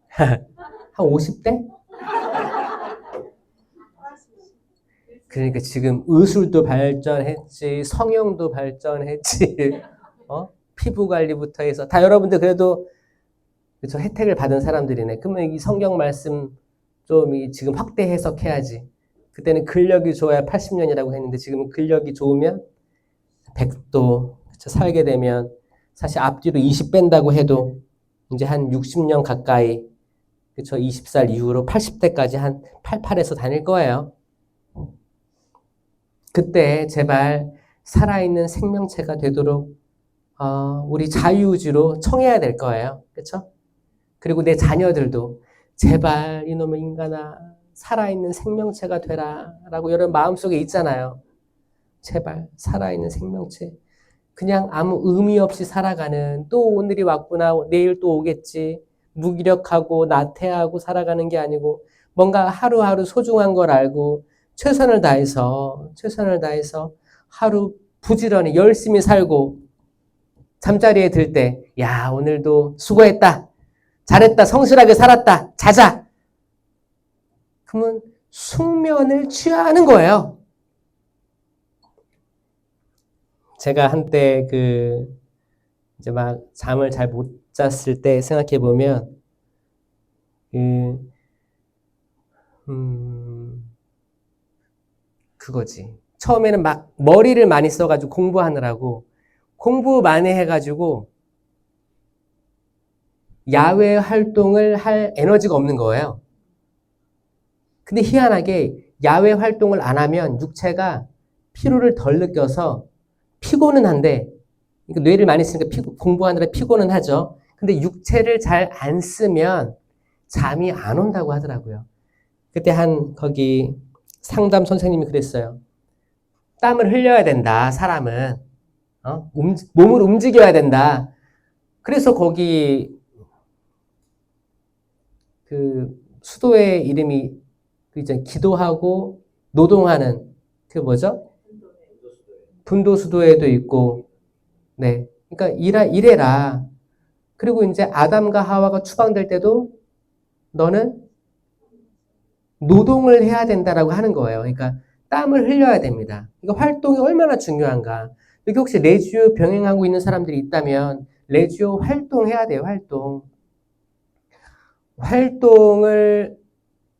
Speaker 1: 한 50대? 그러니까 지금 의술도 발전했지, 성형도 발전했지, 피부 관리부터 해서 다 여러분들 그래도 그쵸, 혜택을 받은 사람들이네. 그러면 이 성경 말씀 좀 지금 확대 해석해야지. 그때는 근력이 좋아야 80년이라고 했는데 지금은 근력이 좋으면 100도 그쵸, 살게 되면 사실 앞뒤로 20 뺀다고 해도 이제 한 60년 가까이 그쵸, 20살 이후로 80대까지 한 88에서 다닐 거예요. 그때 제발 살아있는 생명체가 되도록 우리 자유의지로 청해야 될 거예요. 그렇죠? 그리고 내 자녀들도 제발 이놈의 인간아 살아있는 생명체가 되라 라고 여러분 마음속에 있잖아요. 제발 살아있는 생명체. 그냥 아무 의미 없이 살아가는 또 오늘이 왔구나 내일 또 오겠지 무기력하고 나태하고 살아가는 게 아니고 뭔가 하루하루 소중한 걸 알고 최선을 다해서 하루 부지런히 열심히 살고 잠자리에 들 때 야 오늘도 수고했다 잘했다 성실하게 살았다 자자 그러면 숙면을 취하는 거예요. 제가 한때 이제 막 잠을 잘 못 잤을 때 생각해 보면 그거지. 처음에는 막 머리를 많이 써가지고 공부하느라고 공부 많이 해가지고 야외 활동을 할 에너지가 없는 거예요. 근데 희한하게 야외 활동을 안 하면 육체가 피로를 덜 느껴서 피곤은 한데 그러니까 뇌를 많이 쓰니까 공부하느라 피곤은 하죠. 근데 육체를 잘 안 쓰면 잠이 안 온다고 하더라고요. 그때 거기 상담 선생님이 그랬어요. 땀을 흘려야 된다, 사람은. 몸을 움직여야 된다. 그래서 거기 수도의 이름이 이제 기도하고 노동하는 뭐죠? 분도수도에도 있고, 네. 그러니까 일해라. 그리고 이제 아담과 하와가 추방될 때도 너는 노동을 해야 된다라고 하는 거예요. 그러니까 땀을 흘려야 됩니다. 그러니까 활동이 얼마나 중요한가. 여기 혹시 레지오 병행하고 있는 사람들이 있다면 레지오 활동해야 돼요. 활동을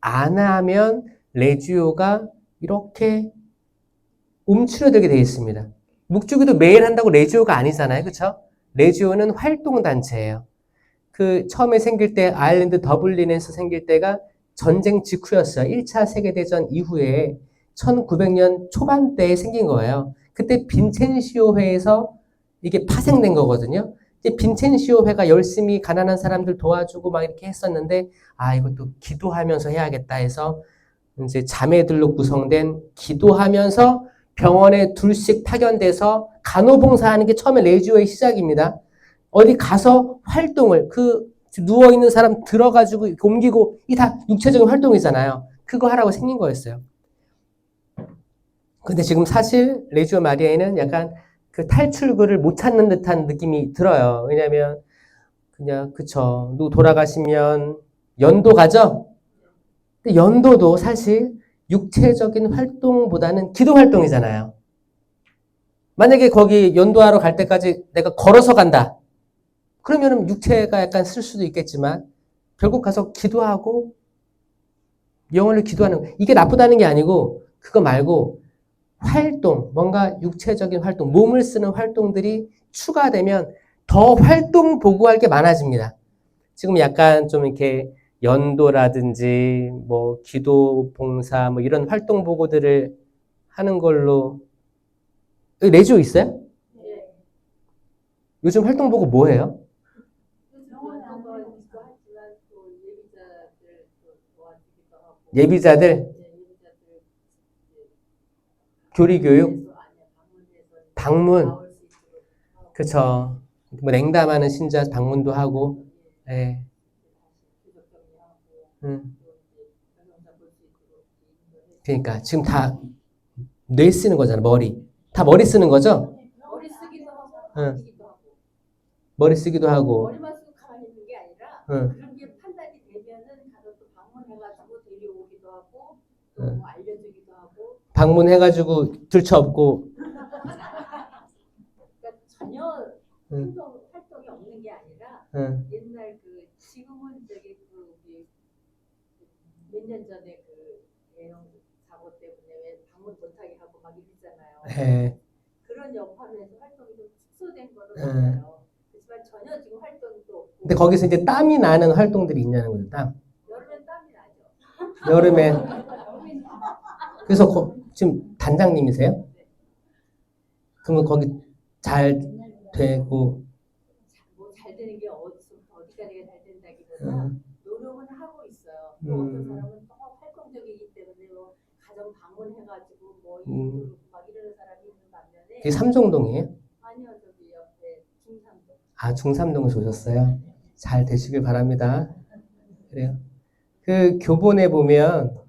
Speaker 1: 안 하면 레지오가 이렇게 움츠러들게 되어 있습니다. 묵주기도 매일 한다고 레지오가 아니잖아요. 그렇죠? 레지오는 활동단체예요. 처음에 생길 때 아일랜드 더블린에서 생길 때가 전쟁 직후였어요. 1차 세계대전 이후에 1900년 초반대에 생긴 거예요. 그때 빈첸시오 회에서 이게 파생된 거거든요. 이제 빈첸시오 회가 열심히 가난한 사람들 도와주고 막 이렇게 했었는데 이것도 기도하면서 해야겠다 해서 이제 자매들로 구성된 기도하면서 병원에 둘씩 파견돼서 간호봉사하는 게 처음에 레지오의 시작입니다. 어디 가서 활동을 누워있는 사람 들어가지고 옮기고 이 다 육체적인 활동이잖아요. 그거 하라고 생긴 거였어요. 근데 지금 사실 레지오 마리아에는 약간 탈출구를 못 찾는 듯한 느낌이 들어요. 왜냐면 그냥 그쵸. 누구 돌아가시면 연도 가죠? 근데 연도도 사실 육체적인 활동보다는 기도 활동이잖아요. 만약에 거기 연도하러 갈 때까지 내가 걸어서 간다. 그러면은 육체가 약간 쓸 수도 있겠지만 결국 가서 기도하고 영혼을 기도하는 거. 이게 나쁘다는 게 아니고 그거 말고 활동, 뭔가 육체적인 활동, 몸을 쓰는 활동들이 추가되면 더 활동 보고할 게 많아집니다. 지금 약간 좀 이렇게 연도라든지 뭐 기도 봉사 뭐 이런 활동 보고들을 하는 걸로 레지오 있어요? 네. 요즘 활동 보고 뭐 해요? 예비자들 교리교육 방문 그쵸 뭐 냉담하는 신자 방문도 하고 예. 그러니까 지금 다 뇌 쓰는 거잖아 머리 다 머리 쓰는 거죠? 머리 쓰기도 하고 머리 쓰기도 하고 머리만 쓰고 가만히 있는 게 아니라 응.
Speaker 2: 그런 게 판단이 되면은 가서 또 방문해가지고 데려오기도 하고 또
Speaker 1: 응.
Speaker 2: 뭐 알려주기도 하고.
Speaker 1: 방문해가지고 들쳐업고.
Speaker 2: 그러니까 전혀
Speaker 1: 응.
Speaker 2: 활동이 없는 게 아니라
Speaker 1: 응.
Speaker 2: 옛날 그 지금은 저기 그 몇 년 전에 그 대형 사고 때문에 왜 방문 못하게 하고 막 이랬잖아요.
Speaker 1: 네.
Speaker 2: 그런 역할을 해서 활동이 좀 축소된 거는
Speaker 1: 네.
Speaker 2: 맞아요. 그렇지만 전혀 지금 활동도 없고.
Speaker 1: 근데 거기서 이제 땀이 나는 활동들이 있냐는 거죠. 땀.
Speaker 2: 여름엔 땀이 나죠.
Speaker 1: 여름엔. 그래서 지금 단장님이세요? 그러면 거기 잘 되고.
Speaker 2: 뭐 잘 되는 게 어디까지가 잘 된다기보다 노력은 하고 있어요. 또 어떤 사람은 또 활동적이기 때문에 뭐 가정 방문해가지고 뭐 막 이러는 사람이 있는 반면에.
Speaker 1: 이게 삼성동이에요?
Speaker 2: 아니요, 저기 옆에 중삼동.
Speaker 1: 아, 중삼동에서 오셨어요? 잘 되시길 바랍니다. 그래요. 그 교본에 보면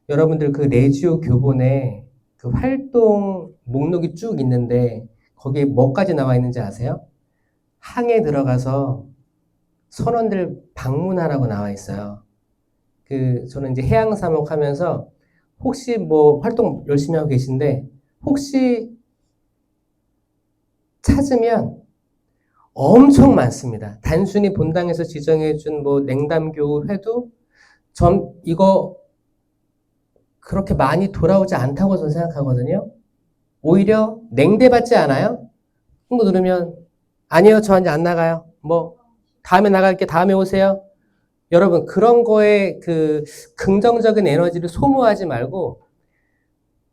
Speaker 1: 여러분들 그 레지오 교본에 그 활동 목록이 쭉 있는데 거기에 뭐까지 나와 있는지 아세요? 항에 들어가서 선원들 방문하라고 나와 있어요. 저는 이제 해양사목 하면서 혹시 뭐 활동 열심히 하고 계신데 혹시 찾으면 엄청 많습니다. 단순히 본당에서 지정해준 뭐 냉담교 회도 이거 그렇게 많이 돌아오지 않다고 저는 생각하거든요. 오히려 냉대받지 않아요? 홍보 누르면 아니요, 저 이제 안 나가요. 뭐 다음에 나갈게, 다음에 오세요. 여러분 그런 거에 그 긍정적인 에너지를 소모하지 말고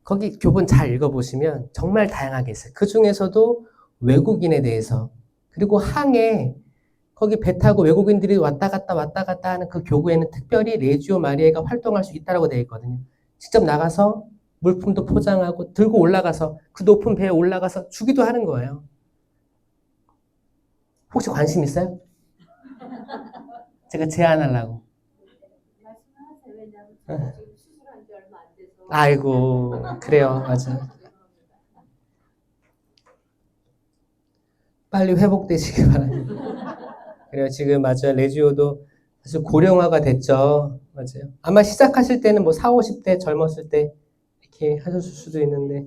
Speaker 1: 거기 교본 잘 읽어보시면 정말 다양하게 있어요. 그 중에서도 외국인에 대해서 그리고 항해 거기 배 타고 외국인들이 왔다 갔다 하는 그 교구에는 특별히 레지오 마리에가 활동할 수 있다고 되어 있거든요. 직접 나가서 물품도 포장하고 들고 올라가서 그 높은 배에 올라가서 주기도 하는 거예요. 혹시 관심 있어요? 제가 제안하려고.
Speaker 2: 말씀하세요. 왜냐면 지금 수술한 지 얼마 안 돼서.
Speaker 1: 아이고, 그래요. 맞아. 빨리 회복되시길 바랍니다. 그래요. 지금 맞아요. 레지오도 사실 고령화가 됐죠. 맞아요. 아마 시작하실 때는 뭐 4, 50대 젊었을 때 이렇게 하셨을 수도 있는데.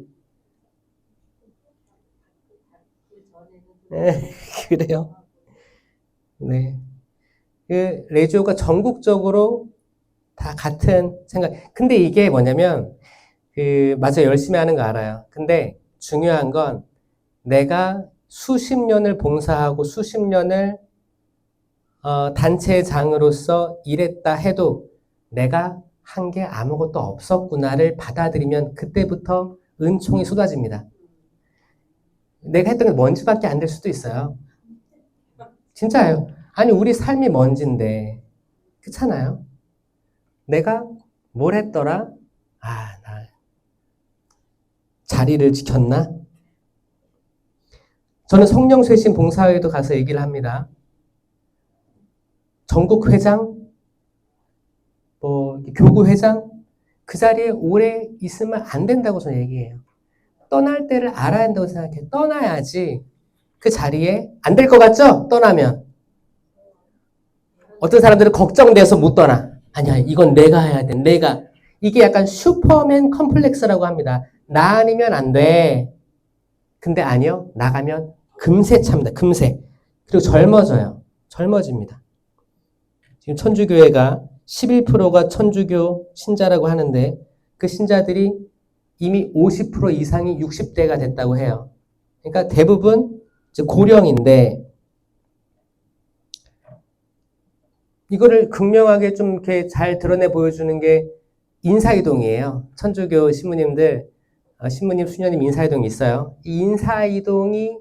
Speaker 1: 네, 그래요. 네. 그 레지오가 전국적으로 다 같은 생각. 근데 이게 뭐냐면 맞아요. 열심히 하는 거 알아요. 근데 중요한 건 내가 수십 년을 봉사하고 수십 년을 단체장으로서 일했다 해도 내가 한 게 아무것도 없었구나를 받아들이면 그때부터 은총이 쏟아집니다. 내가 했던 게 먼지밖에 안 될 수도 있어요. 진짜예요. 아니 우리 삶이 먼지인데 그렇잖아요. 내가 뭘 했더라? 나 자리를 지켰나? 저는 성령쇄신 봉사회에도 가서 얘기를 합니다. 전국회장, 교구회장, 그 자리에 오래 있으면 안 된다고 저는 얘기해요. 떠날 때를 알아야 한다고 생각해요. 떠나야지 그 자리에 안 될 것 같죠? 떠나면. 어떤 사람들은 걱정돼서 못 떠나. 아니야, 이건 내가 해야 돼. 내가. 이게 약간 슈퍼맨 컴플렉스라고 합니다. 나 아니면 안 돼. 근데 아니요. 나가면 금세 찹니다. 금세. 그리고 젊어져요. 젊어집니다. 지금 천주교회가 11%가 천주교 신자라고 하는데 그 신자들이 이미 50% 이상이 60대가 됐다고 해요. 그러니까 대부분 고령인데 이거를 극명하게 좀 이렇게 잘 드러내 보여주는 게 인사이동이에요. 천주교 신부님들, 신부님, 수녀님 인사이동이 있어요. 이 인사이동이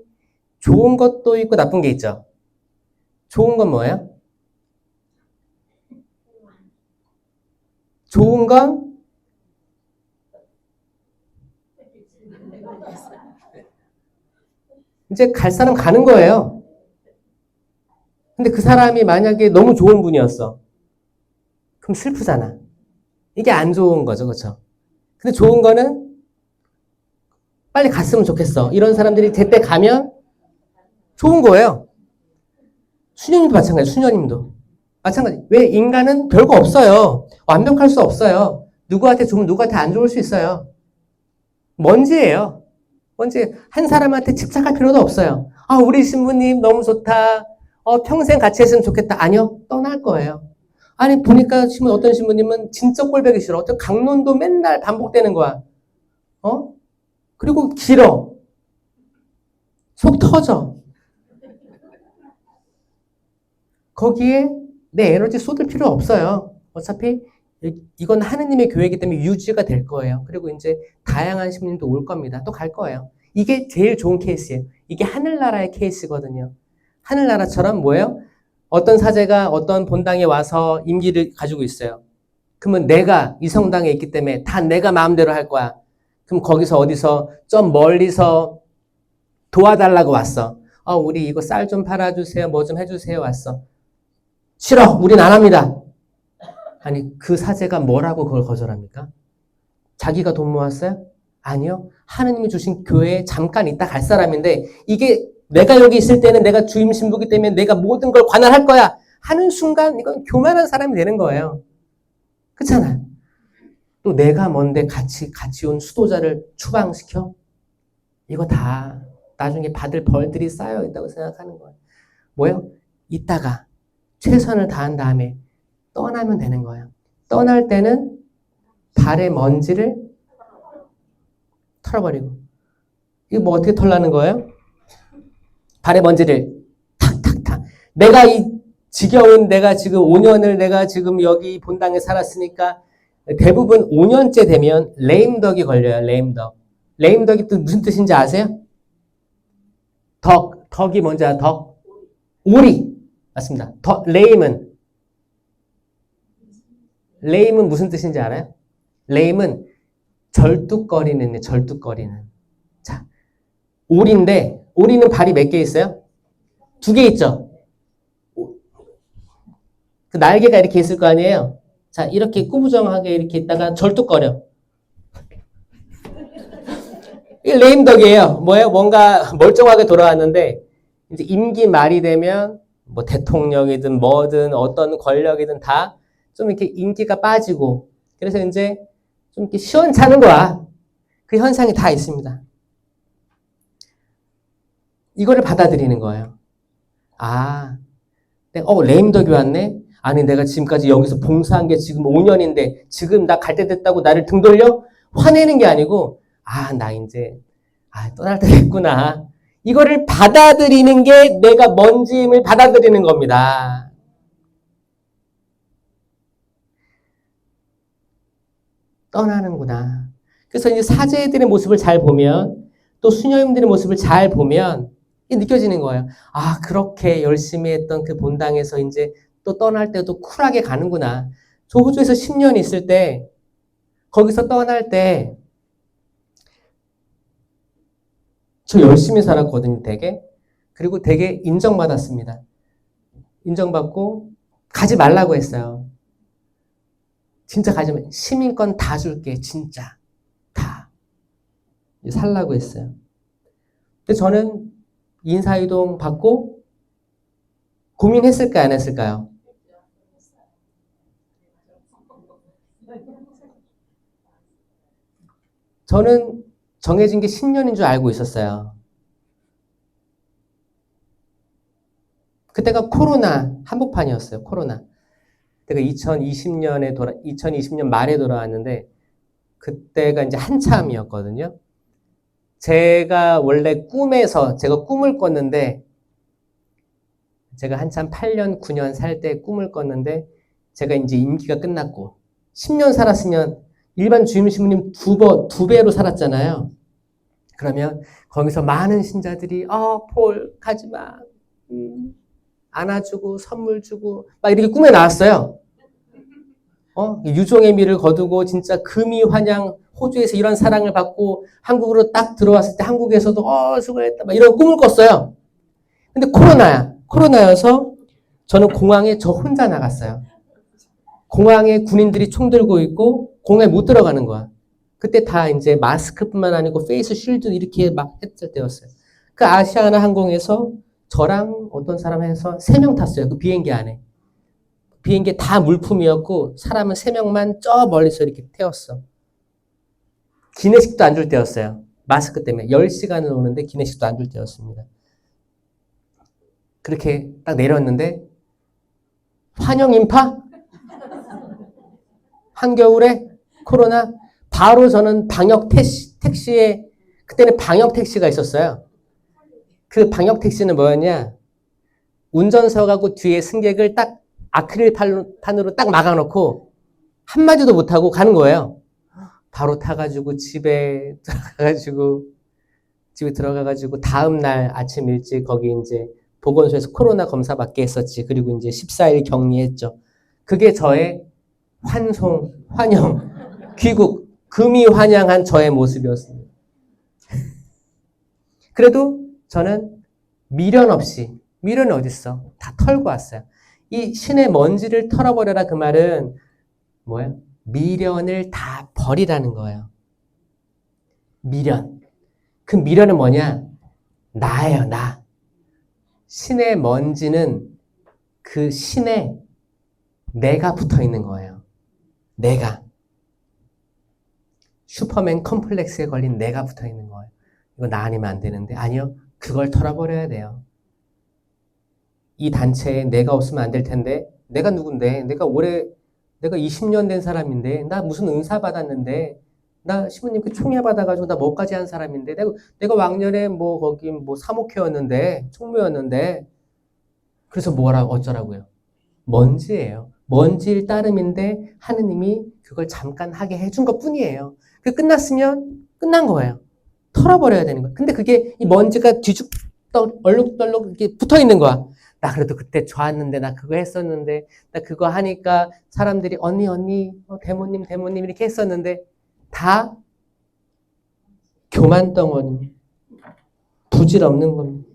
Speaker 1: 좋은 것도 있고 나쁜 게 있죠. 좋은 건 뭐예요? 좋은 건 이제 갈 사람 가는 거예요. 근데 그 사람이 만약에 너무 좋은 분이었어. 그럼 슬프잖아. 이게 안 좋은 거죠. 그렇죠? 근데 좋은 거는 빨리 갔으면 좋겠어. 이런 사람들이 제때 가면 좋은 거예요. 수녀님도 마찬가지, 수녀님도. 마찬가지. 왜 인간은 별거 없어요. 완벽할 수 없어요. 누구한테 좋으면 누구한테 안 좋을 수 있어요. 먼지예요. 먼지. 한 사람한테 집착할 필요도 없어요. 아, 우리 신부님 너무 좋다. 평생 같이 했으면 좋겠다. 아니요. 떠날 거예요. 아니, 보니까 어떤 신부님은 진짜 꼴보기 싫어. 어떤 강론도 맨날 반복되는 거야. 그리고 길어. 속 터져. 거기에 내 에너지 쏟을 필요 없어요. 어차피 이건 하느님의 교회이기 때문에 유지가 될 거예요. 그리고 이제 다양한 신부님도 올 겁니다. 또 갈 거예요. 이게 제일 좋은 케이스예요. 이게 하늘나라의 케이스거든요. 하늘나라처럼 뭐예요? 어떤 사제가 어떤 본당에 와서 임기를 가지고 있어요. 그러면 내가 이 성당에 있기 때문에 다 내가 마음대로 할 거야. 그럼 거기서 어디서 좀 멀리서 도와달라고 왔어. 우리 이거 쌀 좀 팔아주세요. 뭐 좀 해주세요. 왔어. 싫어. 우린 안 합니다. 아니, 그 사제가 뭐라고 그걸 거절합니까? 자기가 돈 모았어요? 아니요. 하느님이 주신 교회에 잠깐 있다 갈 사람인데 이게 내가 여기 있을 때는 내가 주임 신부기 때문에 내가 모든 걸 관할할 거야 하는 순간 이건 교만한 사람이 되는 거예요. 그렇잖아요. 또 내가 뭔데 같이 온 수도자를 추방시켜? 이거 다 나중에 받을 벌들이 쌓여 있다고 생각하는 거예요. 뭐예요? 이따가 최선을 다한 다음에 떠나면 되는 거예요. 떠날 때는 발의 먼지를 털어버리고. 이거 뭐 어떻게 털라는 거예요? 발의 먼지를 탁탁탁. 내가 이 지겨운 내가 지금 5년을 내가 지금 여기 본당에 살았으니까 대부분 5년째 되면 레임덕이 걸려요. 레임덕. 레임덕이 또 무슨 뜻인지 아세요? 덕이 뭔지 알아요? 덕? 오리. 맞습니다. 레임은 무슨 뜻인지 알아요? 레임은 절뚝거리는, 절뚝거리는. 자, 오리인데, 오리는 발이 몇 개 있어요? 2개 있죠? 그 날개가 이렇게 있을 거 아니에요? 자, 이렇게 꾸부정하게 이렇게 있다가 절뚝거려. 이게 레임덕이에요. 뭐예요? 뭔가 멀쩡하게 돌아왔는데, 이제 임기 말이 되면, 뭐 대통령이든 뭐든 어떤 권력이든 다 좀 이렇게 인기가 빠지고, 그래서 이제 좀 이렇게 시원찮은 거야. 그 현상이 다 있습니다. 이거를 받아들이는 거예요. 레임덕이 왔네? 아니, 내가 지금까지 여기서 봉사한 게 지금 5년인데, 지금 나 갈 때 됐다고 나를 등 돌려? 화내는 게 아니고, 나 이제, 떠날 때 됐구나. 이거를 받아들이는 게 내가 먼지임을 받아들이는 겁니다. 떠나는구나. 그래서 이제 사제들의 모습을 잘 보면, 또 수녀님들의 모습을 잘 보면, 이게 느껴지는 거예요. 그렇게 열심히 했던 그 본당에서 이제 또 떠날 때도 쿨하게 가는구나. 저 호주에서 10년 있을 때, 거기서 떠날 때, 저 열심히 살았거든요, 되게. 그리고 되게 인정받았습니다. 인정받고, 가지 말라고 했어요. 진짜 가지면, 시민권 다 줄게, 진짜. 다. 살라고 했어요. 근데 저는 인사이동 받고, 고민했을까요, 안 했을까요? 저는 정해진 게 10년인 줄 알고 있었어요. 그때가 코로나 한복판이었어요. 코로나. 그때가 2020년 말에 돌아왔는데 그때가 이제 한참이었거든요. 제가 원래 제가 꿈을 꿨는데 제가 한참 8년, 9년 살 때 꿈을 꿨는데 제가 이제 임기가 끝났고 10년 살았으면 일반 주임 신부님 2배로 살았잖아요. 그러면 거기서 많은 신자들이 폴 가지마 안아주고 선물 주고 막 이렇게 꿈에 나왔어요. 유종의 미를 거두고 진짜 금이 환양 호주에서 이런 사랑을 받고 한국으로 딱 들어왔을 때 한국에서도 수고했다 막 이런 꿈을 꿨어요. 근데 코로나여서 저는 공항에 저 혼자 나갔어요. 공항에 군인들이 총 들고 있고 공항에 못 들어가는 거야. 그때 다 이제 마스크뿐만 아니고 페이스 쉴드 이렇게 막 했을 때였어요. 그 아시아나 항공에서 저랑 어떤 사람 해서 3명 탔어요. 그 비행기 안에. 비행기 다 물품이었고 사람은 3명만 저 멀리서 이렇게 태웠어. 기내식도 안 줄 때였어요. 마스크 때문에 10시간을 오는데 기내식도 안 줄 때였습니다. 그렇게 딱 내렸는데 환영 인파? 한겨울에 코로나? 바로 저는 방역 택시에 그때는 방역 택시가 있었어요. 그 방역 택시는 뭐였냐? 운전석하고 뒤에 승객을 딱 아크릴 판으로 딱 막아놓고 한마디도 못하고 가는 거예요. 바로 타가지고 집에 들어가가지고 다음날 아침 일찍 거기 이제 보건소에서 코로나 검사 받게 했었지. 그리고 이제 14일 격리했죠. 그게 저의 환영, 귀국, 금이 환영한 저의 모습이었습니다. 그래도 저는 미련 없이, 미련이 어딨어? 다 털고 왔어요. 이 신의 먼지를 털어버려라 그 말은 뭐예요? 미련을 다 버리라는 거예요. 미련. 그 미련은 뭐냐? 나예요, 나. 신의 먼지는 그 신에 내가 붙어 있는 거예요. 내가. 슈퍼맨 컴플렉스에 걸린 내가 붙어 있는 거예요. 이거 나 아니면 안 되는데. 아니요. 그걸 털어버려야 돼요. 이 단체에 내가 없으면 안 될 텐데. 내가 누군데? 내가 20년 된 사람인데. 나 무슨 은사 받았는데. 나 시부님께 총회 받아가지고 나 뭐까지 한 사람인데. 내가 왕년에 거기 사목회였는데. 총무였는데. 그래서 어쩌라고요? 먼지예요. 먼지일 따름인데 하느님이 그걸 잠깐 하게 해준 것 뿐이에요. 그 끝났으면 끝난 거예요. 털어버려야 되는 거예요. 근데 그게 이 먼지가 얼룩덜룩 이렇게 붙어 있는 거야. 나 그래도 그때 좋았는데, 나 그거 했었는데, 나 그거 하니까 사람들이 언니, 대모님 이렇게 했었는데 다 교만 덩어리, 부질없는 겁니다.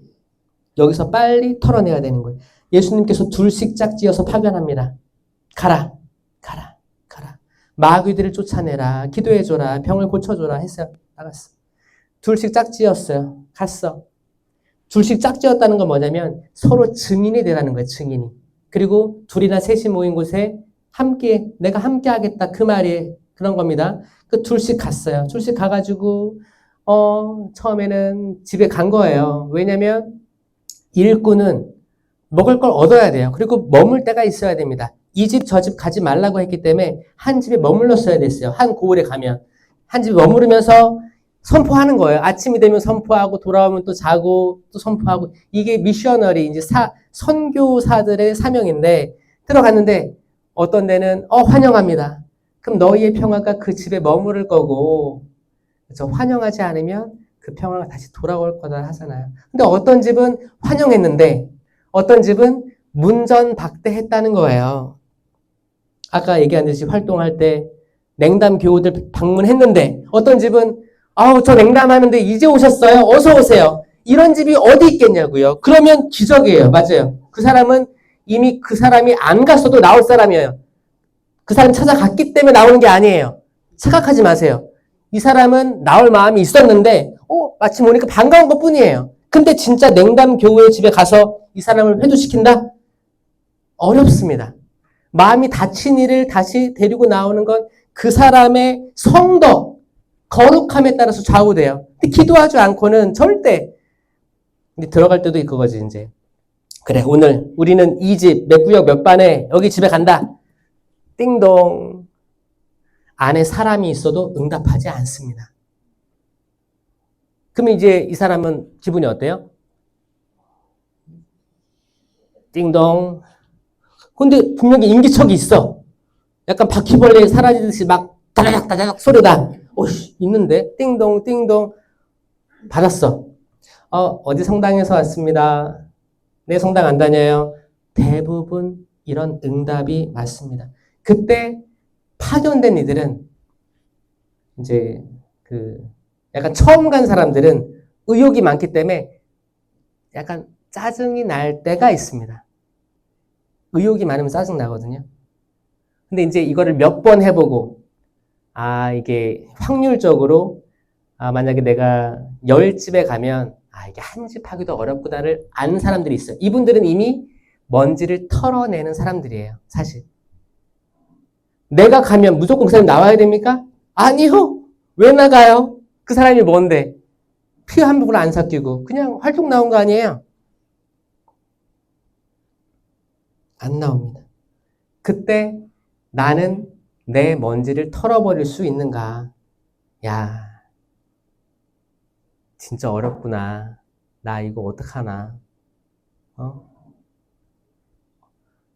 Speaker 1: 여기서 빨리 털어내야 되는 거예요. 예수님께서 둘씩 짝지어서 파견합니다. 가라. 마귀들을 쫓아내라. 기도해줘라. 병을 고쳐줘라 했어요. 나갔어. 둘씩 짝지었어요. 갔어. 둘씩 짝지었다는 건 뭐냐면 서로 증인이 되라는 거예요. 증인이. 그리고 둘이나 셋이 모인 곳에 내가 함께 하겠다. 그 말이 그런 겁니다. 그 둘씩 갔어요. 둘씩 가가지고 처음에는 집에 간 거예요. 왜냐면 일꾼은 먹을 걸 얻어야 돼요. 그리고 머물 때가 있어야 됩니다. 이 집 저 집 가지 말라고 했기 때문에 한 집에 머물렀어야 됐어요. 한 고을에 가면. 한 집에 머무르면서 선포하는 거예요. 아침이 되면 선포하고 돌아오면 또 자고 또 선포하고. 이게 미셔너리, 이제 선교사들의 사명인데 들어갔는데 어떤 데는 환영합니다. 그럼 너희의 평화가 그 집에 머무를 거고 그래서 환영하지 않으면 그 평화가 다시 돌아올 거다 하잖아요. 근데 어떤 집은 환영했는데 어떤 집은 문전박대했다는 거예요. 아까 얘기한 듯이 활동할 때 냉담 교우들 방문했는데 어떤 집은 저 냉담하는데 이제 오셨어요? 어서 오세요. 이런 집이 어디 있겠냐고요. 그러면 기적이에요. 맞아요. 그 사람은 이미 그 사람이 안 갔어도 나올 사람이에요. 그 사람 찾아갔기 때문에 나오는 게 아니에요. 착각하지 마세요. 이 사람은 나올 마음이 있었는데 마침 오니까 반가운 것 뿐이에요. 근데 진짜 냉담 교우의 집에 가서 이 사람을 회두시킨다? 어렵습니다. 마음이 다친 이를 다시 데리고 나오는 건 그 사람의 성도, 거룩함에 따라서 좌우돼요. 근데 기도하지 않고는 절대 들어갈 때도 그거지 이제. 그래 오늘 우리는 이 집 몇 구역 몇 반에 여기 집에 간다. 띵동. 안에 사람이 있어도 응답하지 않습니다. 그러면 이제 이 사람은 기분이 어때요? 띵동. 근데 분명히 인기척이 있어. 약간 바퀴벌레 사라지듯이 막 다다닥 소리가 있는데 띵동 받았어. 어디 성당에서 왔습니다. 네, 성당 안 다녀요. 대부분 이런 응답이 맞습니다. 그때 파견된 이들은 이제 약간 처음 간 사람들은 의욕이 많기 때문에 약간 짜증이 날 때가 있습니다. 의욕이 많으면 짜증 나거든요. 근데 이제 이거를 몇 번 해보고 이게 확률적으로 만약에 내가 10집에 가면 이게 한 집 하기도 어렵구나를 아는 사람들이 있어요. 이분들은 이미 먼지를 털어내는 사람들이에요. 사실. 내가 가면 무조건 그 사람이 나와야 됩니까? 아니요. 왜 나가요? 그 사람이 뭔데? 피 한 부분 안 삭히고 그냥 활동 나온 거 아니에요? 안 나옵니다. 그때 나는 내 먼지를 털어버릴 수 있는가? 야, 진짜 어렵구나. 나 이거 어떡하나.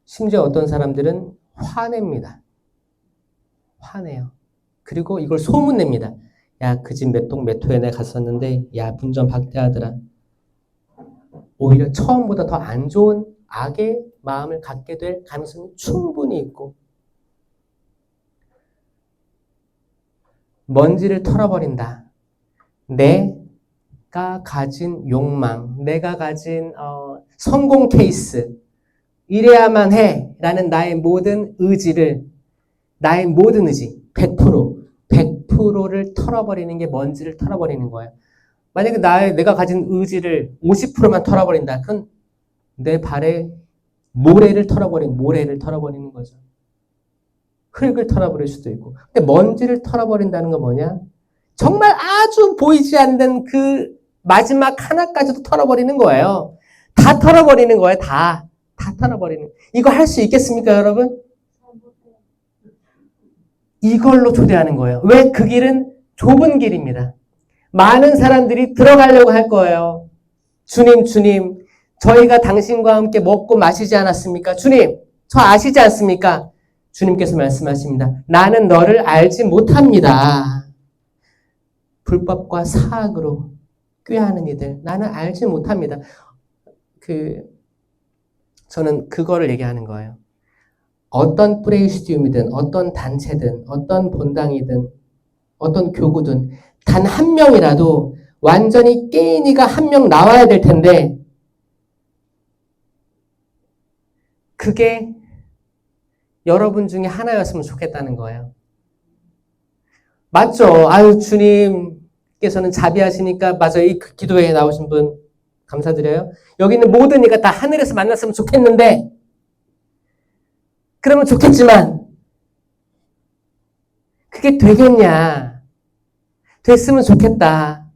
Speaker 1: 심지어 어떤 사람들은 화냅니다. 화내요. 그리고 이걸 소문냅니다. 야, 그 집 몇 동 몇 호에 내가 갔었는데, 야, 문 좀 박대하더라. 오히려 처음보다 더 안 좋은 악의 마음을 갖게 될 가능성이 충분히 있고, 먼지를 털어버린다. 내가 가진 욕망, 내가 가진 성공 케이스, 이래야만 해 라는 나의 모든 의지를, 나의 모든 의지 100%를 털어버리는 게 먼지를 털어버리는 거예요. 만약에 내가 가진 의지를 50%만 털어버린다. 그건 내 발에 모래를 털어버리는 거죠. 흙을 털어버릴 수도 있고. 근데 먼지를 털어버린다는 건 뭐냐? 정말 아주 보이지 않는 그 마지막 하나까지도 털어버리는 거예요. 다 털어버리는 거예요. 다 털어버리는. 이거 할 수 있겠습니까, 여러분? 이걸로 초대하는 거예요. 왜? 그 길은 좁은 길입니다. 많은 사람들이 들어가려고 할 거예요. 주님, 저희가 당신과 함께 먹고 마시지 않았습니까? 주님, 저 아시지 않습니까? 주님께서 말씀하십니다. 나는 너를 알지 못합니다. 불법과 사악으로 꾀하는 이들, 나는 알지 못합니다. 저는 그거를 얘기하는 거예요. 어떤 프레이스디움이든, 어떤 단체든, 어떤 본당이든, 어떤 교구든, 단 한 명이라도 완전히 깨인 이가 한 명 나와야 될 텐데, 그게 여러분 중에 하나였으면 좋겠다는 거예요. 맞죠? 아유, 주님께서는 자비하시니까, 맞아요. 이 기도회에 나오신 분 감사드려요. 여기 있는 모든 이가 다 하늘에서 만났으면 좋겠는데, 그러면 좋겠지만, 그게 되겠냐? 됐으면 좋겠다.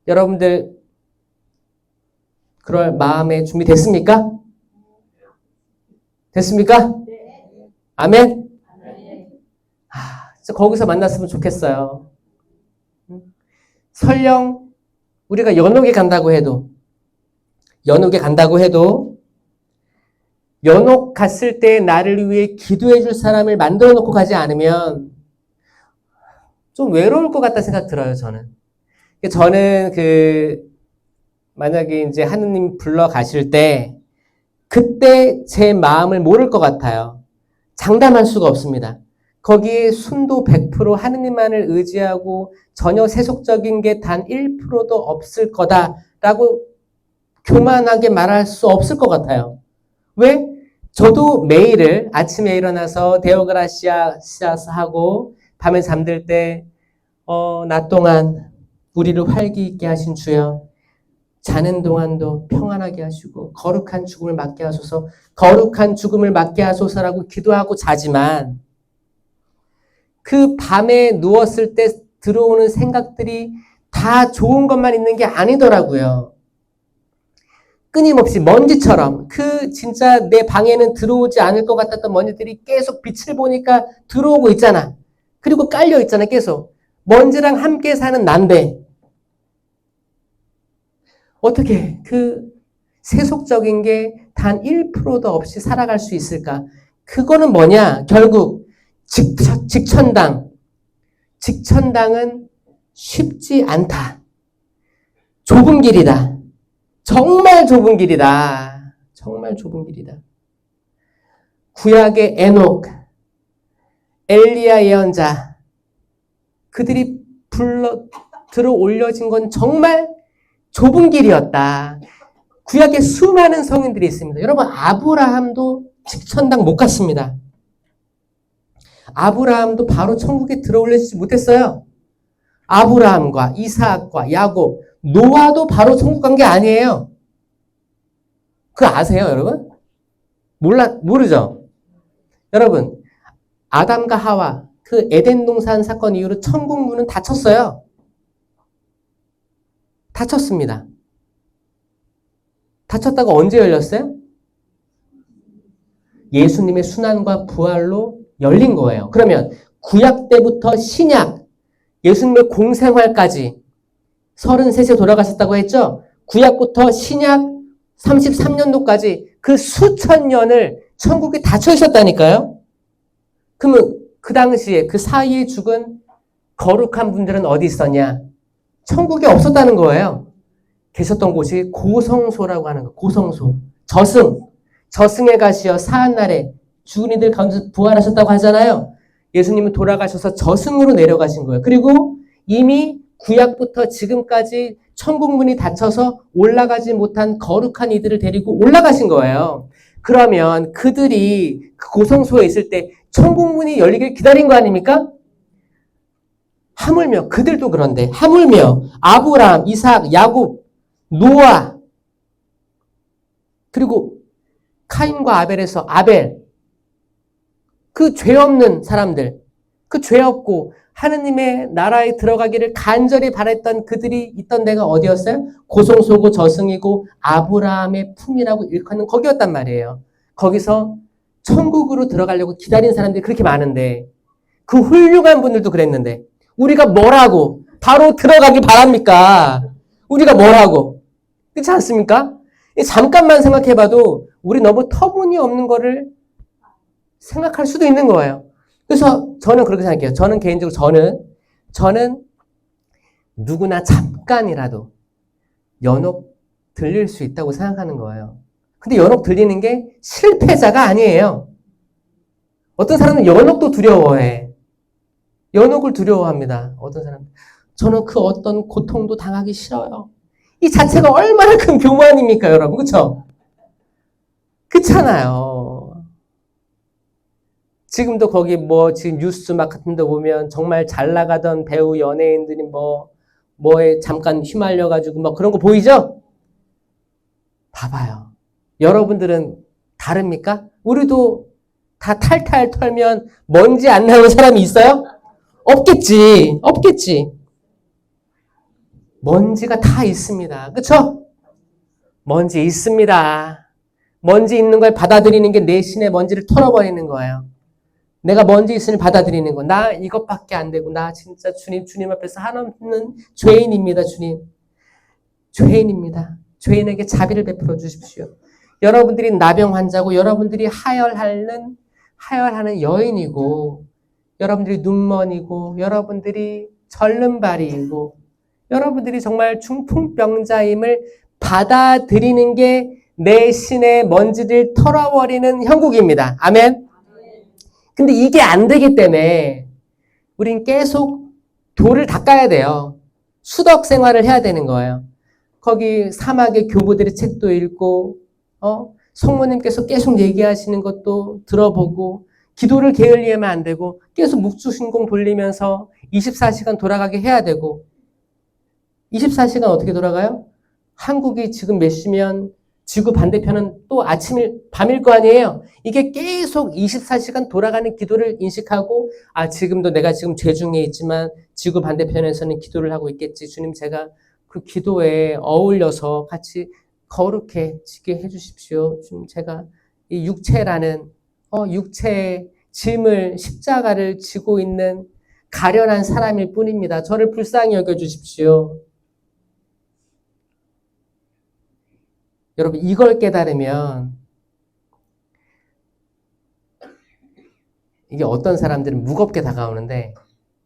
Speaker 1: 여러분들, 그럴 마음의 준비 됐습니까? 됐습니까? 아멘? 진짜 거기서 만났으면 좋겠어요. 설령 우리가 연옥에 간다고 해도 연옥 갔을 때 나를 위해 기도해 줄 사람을 만들어 놓고 가지 않으면 좀 외로울 것 같다 생각 들어요, 저는. 저는 만약에 이제 하느님 불러 가실 때 그때 제 마음을 모를 것 같아요. 장담할 수가 없습니다. 거기에 순도 100% 하느님만을 의지하고 전혀 세속적인 게 단 1%도 없을 거다라고 교만하게 말할 수 없을 것 같아요. 왜? 저도 매일을 아침에 일어나서 데오그라시아스 하고 밤에 잠들 때 낮 동안 우리를 활기 있게 하신 주여, 자는 동안도 평안하게 하시고 거룩한 죽음을 맞게 하소서라고 기도하고 자지만 그 밤에 누웠을 때 들어오는 생각들이 다 좋은 것만 있는 게 아니더라고요. 끊임없이 먼지처럼 진짜 내 방에는 들어오지 않을 것 같았던 먼지들이 계속 빛을 보니까 들어오고 있잖아. 그리고 깔려 있잖아, 계속. 먼지랑 함께 사는 난데 어떻게 세속적인 게 단 1%도 없이 살아갈 수 있을까? 그거는 뭐냐? 결국 직천당은 쉽지 않다. 좁은 길이다. 정말 좁은 길이다. 구약의 에녹, 엘리야 예언자, 그들이 들어 올려진 건 정말 좁은 길이었다. 구약에 수많은 성인들이 있습니다. 여러분, 아브라함도 직천당 못 갔습니다. 아브라함도 바로 천국에 들어 올려지지 못했어요. 아브라함과 이삭과 야곱, 노아도 바로 천국 간 게 아니에요. 그거 아세요, 여러분? 모르죠? 여러분, 아담과 하와, 그 에덴 동산 사건 이후로 천국 문은 닫혔어요. 닫혔습니다. 닫혔다가 언제 열렸어요? 예수님의 순환과 부활로 열린 거예요. 그러면 구약 때부터 신약, 예수님의 공생활까지 33세 돌아가셨다고 했죠? 구약부터 신약 33년도까지 그 수천 년을 천국에 닫혀 있었다니까요? 그러면 그 당시에 그 사이에 죽은 거룩한 분들은 어디 있었냐? 천국에 없었다는 거예요. 계셨던 곳이 고성소라고 하는 거. 고성소. 저승에 가시어 사한날에 죽은 이들 가운데서 부활하셨다고 하잖아요. 예수님은 돌아가셔서 저승으로 내려가신 거예요. 그리고 이미 구약부터 지금까지 천국 문이 닫혀서 올라가지 못한 거룩한 이들을 데리고 올라가신 거예요. 그러면 그들이 그 고성소에 있을 때 천국 문이 열리길 기다린 거 아닙니까? 하물며 그들도 그런데 하물며 아브라함, 이삭, 야곱, 노아 그리고 카인과 아벨에서 아벨 그 죄 없는 사람들 그 죄 없고 하느님의 나라에 들어가기를 간절히 바랬던 그들이 있던 데가 어디였어요? 고성소고 저승이고 아브라함의 품이라고 일컫는 거기였단 말이에요. 거기서 천국으로 들어가려고 기다린 사람들이 그렇게 많은데 그 훌륭한 분들도 그랬는데 우리가 뭐라고 바로 들어가길 바랍니까? 우리가 뭐라고? 그렇지 않습니까? 잠깐만 생각해봐도 우리 너무 터무니없는 거를 생각할 수도 있는 거예요. 그래서 저는 그렇게 생각해요. 저는 개인적으로 저는 누구나 잠깐이라도 연옥 들릴 수 있다고 생각하는 거예요. 근데 연옥 들리는 게 실패자가 아니에요. 어떤 사람은 연옥도 두려워해. 연옥을 두려워합니다. 어떤 사람은. 저는 그 어떤 고통도 당하기 싫어요. 이 자체가 얼마나 큰 교만입니까, 여러분? 그쵸? 그렇잖아요. 지금도 거기 지금 뉴스 막 같은 데 보면 정말 잘 나가던 배우 연예인들이 뭐에 잠깐 휘말려가지고 그런 거 보이죠? 봐봐요. 여러분들은 다릅니까? 우리도 다 탈탈 털면 먼지 안 나는 사람이 있어요? 없겠지. 먼지가 다 있습니다. 그쵸? 먼지 있습니다. 먼지 있는 걸 받아들이는 게 내 신의 먼지를 털어버리는 거예요. 내가 먼지 있음을 받아들이는 거. 나 이것밖에 안 되고, 나 진짜 주님 앞에서 한없는 죄인입니다, 주님. 죄인입니다. 죄인에게 자비를 베풀어 주십시오. 여러분들이 나병 환자고, 여러분들이 하혈하는 여인이고, 여러분들이 눈먼이고, 여러분들이 절름발이고, 여러분들이 정말 중풍병자임을 받아들이는 게 내 신의 먼지를 털어버리는 형국입니다. 아멘. 근데 이게 안 되기 때문에 우린 계속 돌을 닦아야 돼요. 수덕 생활을 해야 되는 거예요. 거기 사막의 교부들의 책도 읽고 성모님께서 계속 얘기하시는 것도 들어보고 기도를 게을리하면 안 되고 계속 묵주신공 돌리면서 24시간 돌아가게 해야 되고 24시간 어떻게 돌아가요? 한국이 지금 몇 시면 지구 반대편은 또 밤일 거 아니에요. 이게 계속 24시간 돌아가는 기도를 인식하고 지금도 내가 지금 죄 중에 있지만 지구 반대편에서는 기도를 하고 있겠지. 주님 제가 그 기도에 어울려서 같이 거룩해지게 해주십시오. 주님 제가 이 육체라는 육체의 짐을 십자가를 지고 있는 가련한 사람일 뿐입니다. 저를 불쌍히 여겨주십시오. 여러분 이걸 깨달으면 이게 어떤 사람들은 무겁게 다가오는데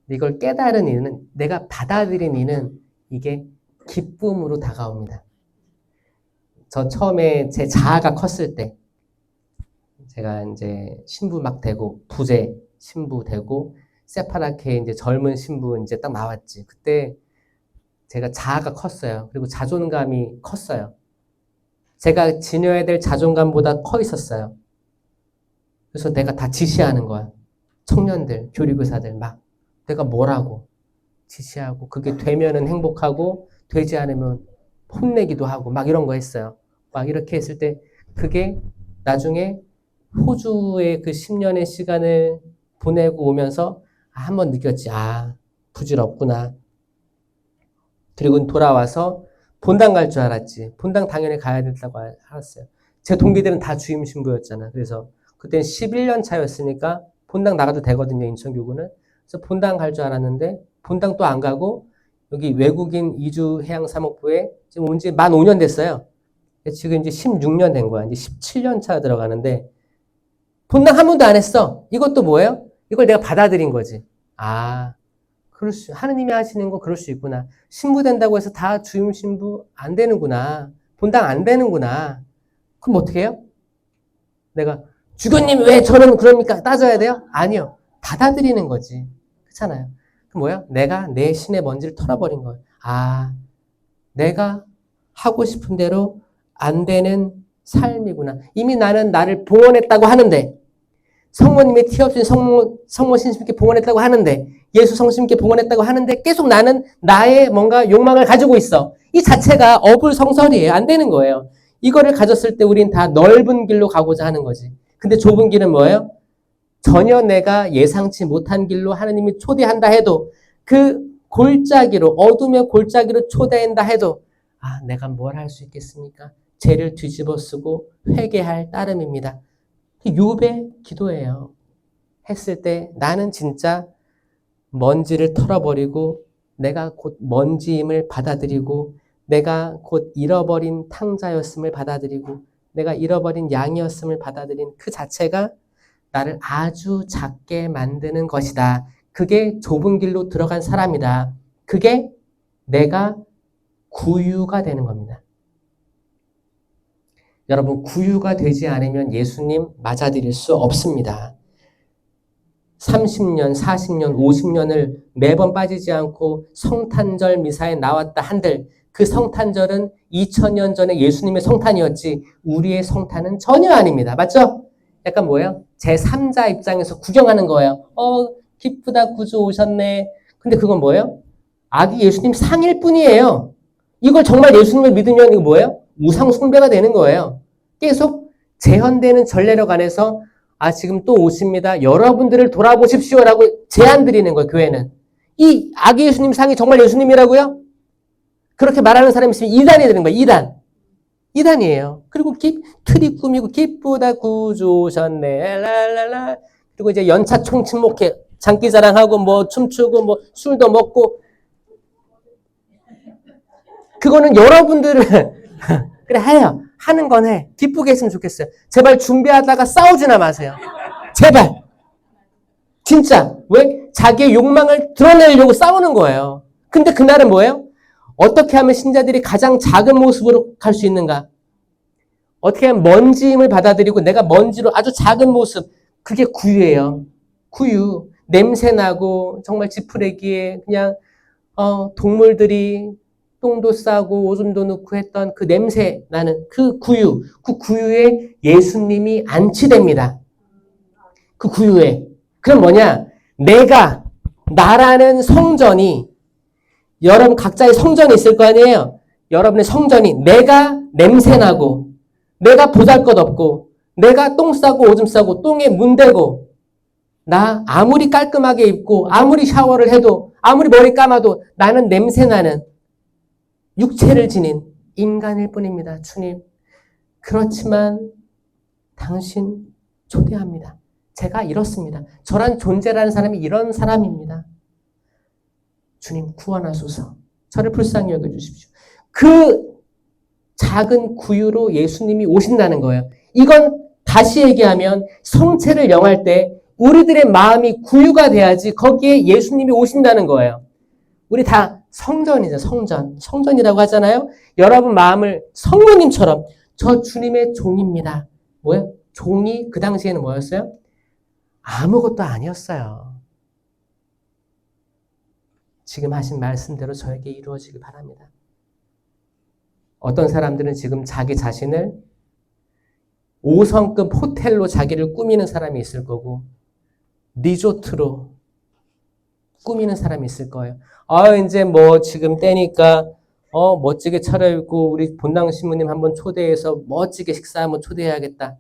Speaker 1: 이걸 깨달은 이는 내가 받아들인 이는 이게 기쁨으로 다가옵니다. 저 처음에 제 자아가 컸을 때 제가 이제 신부 막 되고 부제 신부 되고 새파랗게 이제 젊은 신부 이제 딱 나왔지. 그때 제가 자아가 컸어요. 그리고 자존감이 컸어요. 제가 지녀야 될 자존감보다 커 있었어요. 그래서 내가 다 지시하는 거야. 청년들, 교리교사들 막 내가 뭐라고. 지시하고 그게 되면은 행복하고 되지 않으면 혼내기도 하고 막 이런 거 했어요. 막 이렇게 했을 때 그게 나중에 호주의 그 10년의 시간을 보내고 오면서 한번 느꼈지. 아, 부질없구나. 그리고 돌아와서 본당 갈 줄 알았지. 본당 당연히 가야 된다고 알았어요. 제 동기들은 다 주임 신부였잖아. 그래서 그때는 11년 차였으니까 본당 나가도 되거든요. 인천교구는. 그래서 본당 갈 줄 알았는데 본당 또 안 가고 여기 외국인 이주 해양 사목부에 지금 온 지 만 5년 됐어요. 지금 이제 16년 된 거야. 이제 17년 차 들어가는데 본당 한 번도 안 했어. 이것도 뭐예요? 이걸 내가 받아들인 거지. 아, 하느님이 하시는 거 그럴 수 있구나. 신부 된다고 해서 다 주임 신부 안 되는구나. 본당 안 되는구나. 그럼 어떻게 해요? 내가 주교님 왜 저는 그럽니까? 따져야 돼요? 아니요. 받아들이는 거지. 그렇잖아요. 그 뭐야? 내가 내 신의 먼지를 털어버린 거예요. 아, 내가 하고 싶은 대로 안 되는 삶이구나. 이미 나는 나를 봉헌했다고 하는데 성모님의 티 없이 성모 신심께 봉헌했다고 하는데 예수 성심께 봉헌했다고 하는데 계속 나는 나의 뭔가 욕망을 가지고 있어. 이 자체가 어불성설이에요. 안 되는 거예요. 이거를 가졌을 때 우린 다 넓은 길로 가고자 하는 거지. 근데 좁은 길은 뭐예요? 전혀 내가 예상치 못한 길로 하느님이 초대한다 해도 그 골짜기로 어둠의 골짜기로 초대한다 해도 아 내가 뭘 할 수 있겠습니까? 죄를 뒤집어 쓰고 회개할 따름입니다. 욥의 기도예요. 했을 때 나는 진짜 먼지를 털어버리고 내가 곧 먼지임을 받아들이고 내가 곧 잃어버린 탕자였음을 받아들이고 내가 잃어버린 양이었음을 받아들인 그 자체가 나를 아주 작게 만드는 것이다. 그게 좁은 길로 들어간 사람이다. 그게 내가 구유가 되는 겁니다. 여러분 구유가 되지 않으면 예수님 맞아들일 수 없습니다. 30년, 40년, 50년을 매번 빠지지 않고 성탄절 미사에 나왔다 한들 그 성탄절은 2000년 전에 예수님의 성탄이었지 우리의 성탄은 전혀 아닙니다. 맞죠? 약간 뭐예요? 제3자 입장에서 구경하는 거예요. 기쁘다 구주 오셨네. 근데 그건 뭐예요? 아기 예수님 상일 뿐이에요. 이걸 정말 예수님을 믿으면 이거 뭐예요? 우상 숭배가 되는 거예요. 계속 재현되는 전례력 안에서 지금 또 오십니다. 여러분들을 돌아보십시오라고 제안 드리는 거예요. 교회는. 이 아기 예수님 상이 정말 예수님이라고요? 그렇게 말하는 사람이 있으면 이단이 되는 거예요. 이단. 이단이에요. 그리고 틀이 꾸미고 기쁘다 구주 오셨네. 랄랄라. 그리고 이제 연차 총침 목회 장기자랑하고 뭐 춤추고 뭐 술도 먹고 그거는 여러분들을 그래 해요. 하는 건 해. 기쁘게 했으면 좋겠어요. 제발 준비하다가 싸우지나 마세요. 제발. 진짜. 왜? 자기의 욕망을 드러내려고 싸우는 거예요. 근데 그날은 뭐예요? 어떻게 하면 신자들이 가장 작은 모습으로 갈 수 있는가? 어떻게 하면 먼지임을 받아들이고 내가 먼지로 아주 작은 모습. 그게 구유예요. 구유. 냄새나고 정말 지푸레기에 그냥 동물들이 똥도 싸고 오줌도 넣고 했던 그 냄새 나는 그 구유. 그 구유에 예수님이 안치됩니다. 그 구유에. 그럼 뭐냐? 나라는 성전이 여러분 각자의 성전이 있을 거 아니에요? 여러분의 성전이 내가 냄새나고 내가 보잘것없고 내가 똥 싸고 오줌 싸고 똥에 문대고 나 아무리 깔끔하게 입고 아무리 샤워를 해도 아무리 머리 감아도 나는 냄새나는 육체를 지닌 인간일 뿐입니다. 주님. 그렇지만 당신 초대합니다. 제가 이렇습니다. 저란 존재라는 사람이 이런 사람입니다. 주님 구원하소서. 저를 불쌍히 여겨주십시오. 그 작은 구유로 예수님이 오신다는 거예요. 이건 다시 얘기하면 성체를 영할 때 우리들의 마음이 구유가 돼야지 거기에 예수님이 오신다는 거예요. 우리 다 성전이죠. 성전이라고 하잖아요. 여러분 마음을 성모님처럼 저 주님의 종입니다. 뭐예요? 종이 그 당시에는 뭐였어요? 아무것도 아니었어요. 지금 하신 말씀대로 저에게 이루어지길 바랍니다. 어떤 사람들은 지금 자기 자신을 5성급 호텔로 자기를 꾸미는 사람이 있을 거고 리조트로 꾸미는 사람이 있을 거예요. 이제 뭐 지금 때니까 멋지게 차려입고 우리 본당 신부님 한번 초대해서 멋지게 식사 한번 초대해야겠다.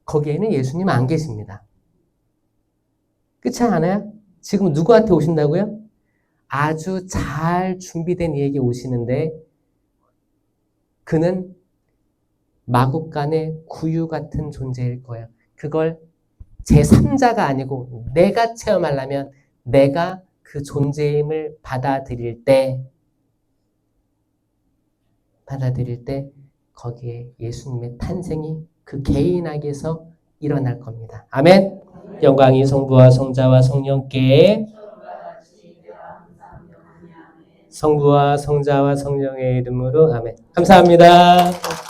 Speaker 1: 거기에는 예수님 안 계십니다. 그렇지 않아요? 지금 누구한테 오신다고요? 아주 잘 준비된 이에게 오시는데 그는 마국간의 구유 같은 존재일 거예요. 그걸 제3자가 아니고 내가 체험하려면 내가 그 존재임을 받아들일 때 거기에 예수님의 탄생이 그 개인에게서 일어날 겁니다. 아멘. 영광이 성부와 성자와 성령께 성부와 성자와 성령의 이름으로 아멘. 감사합니다.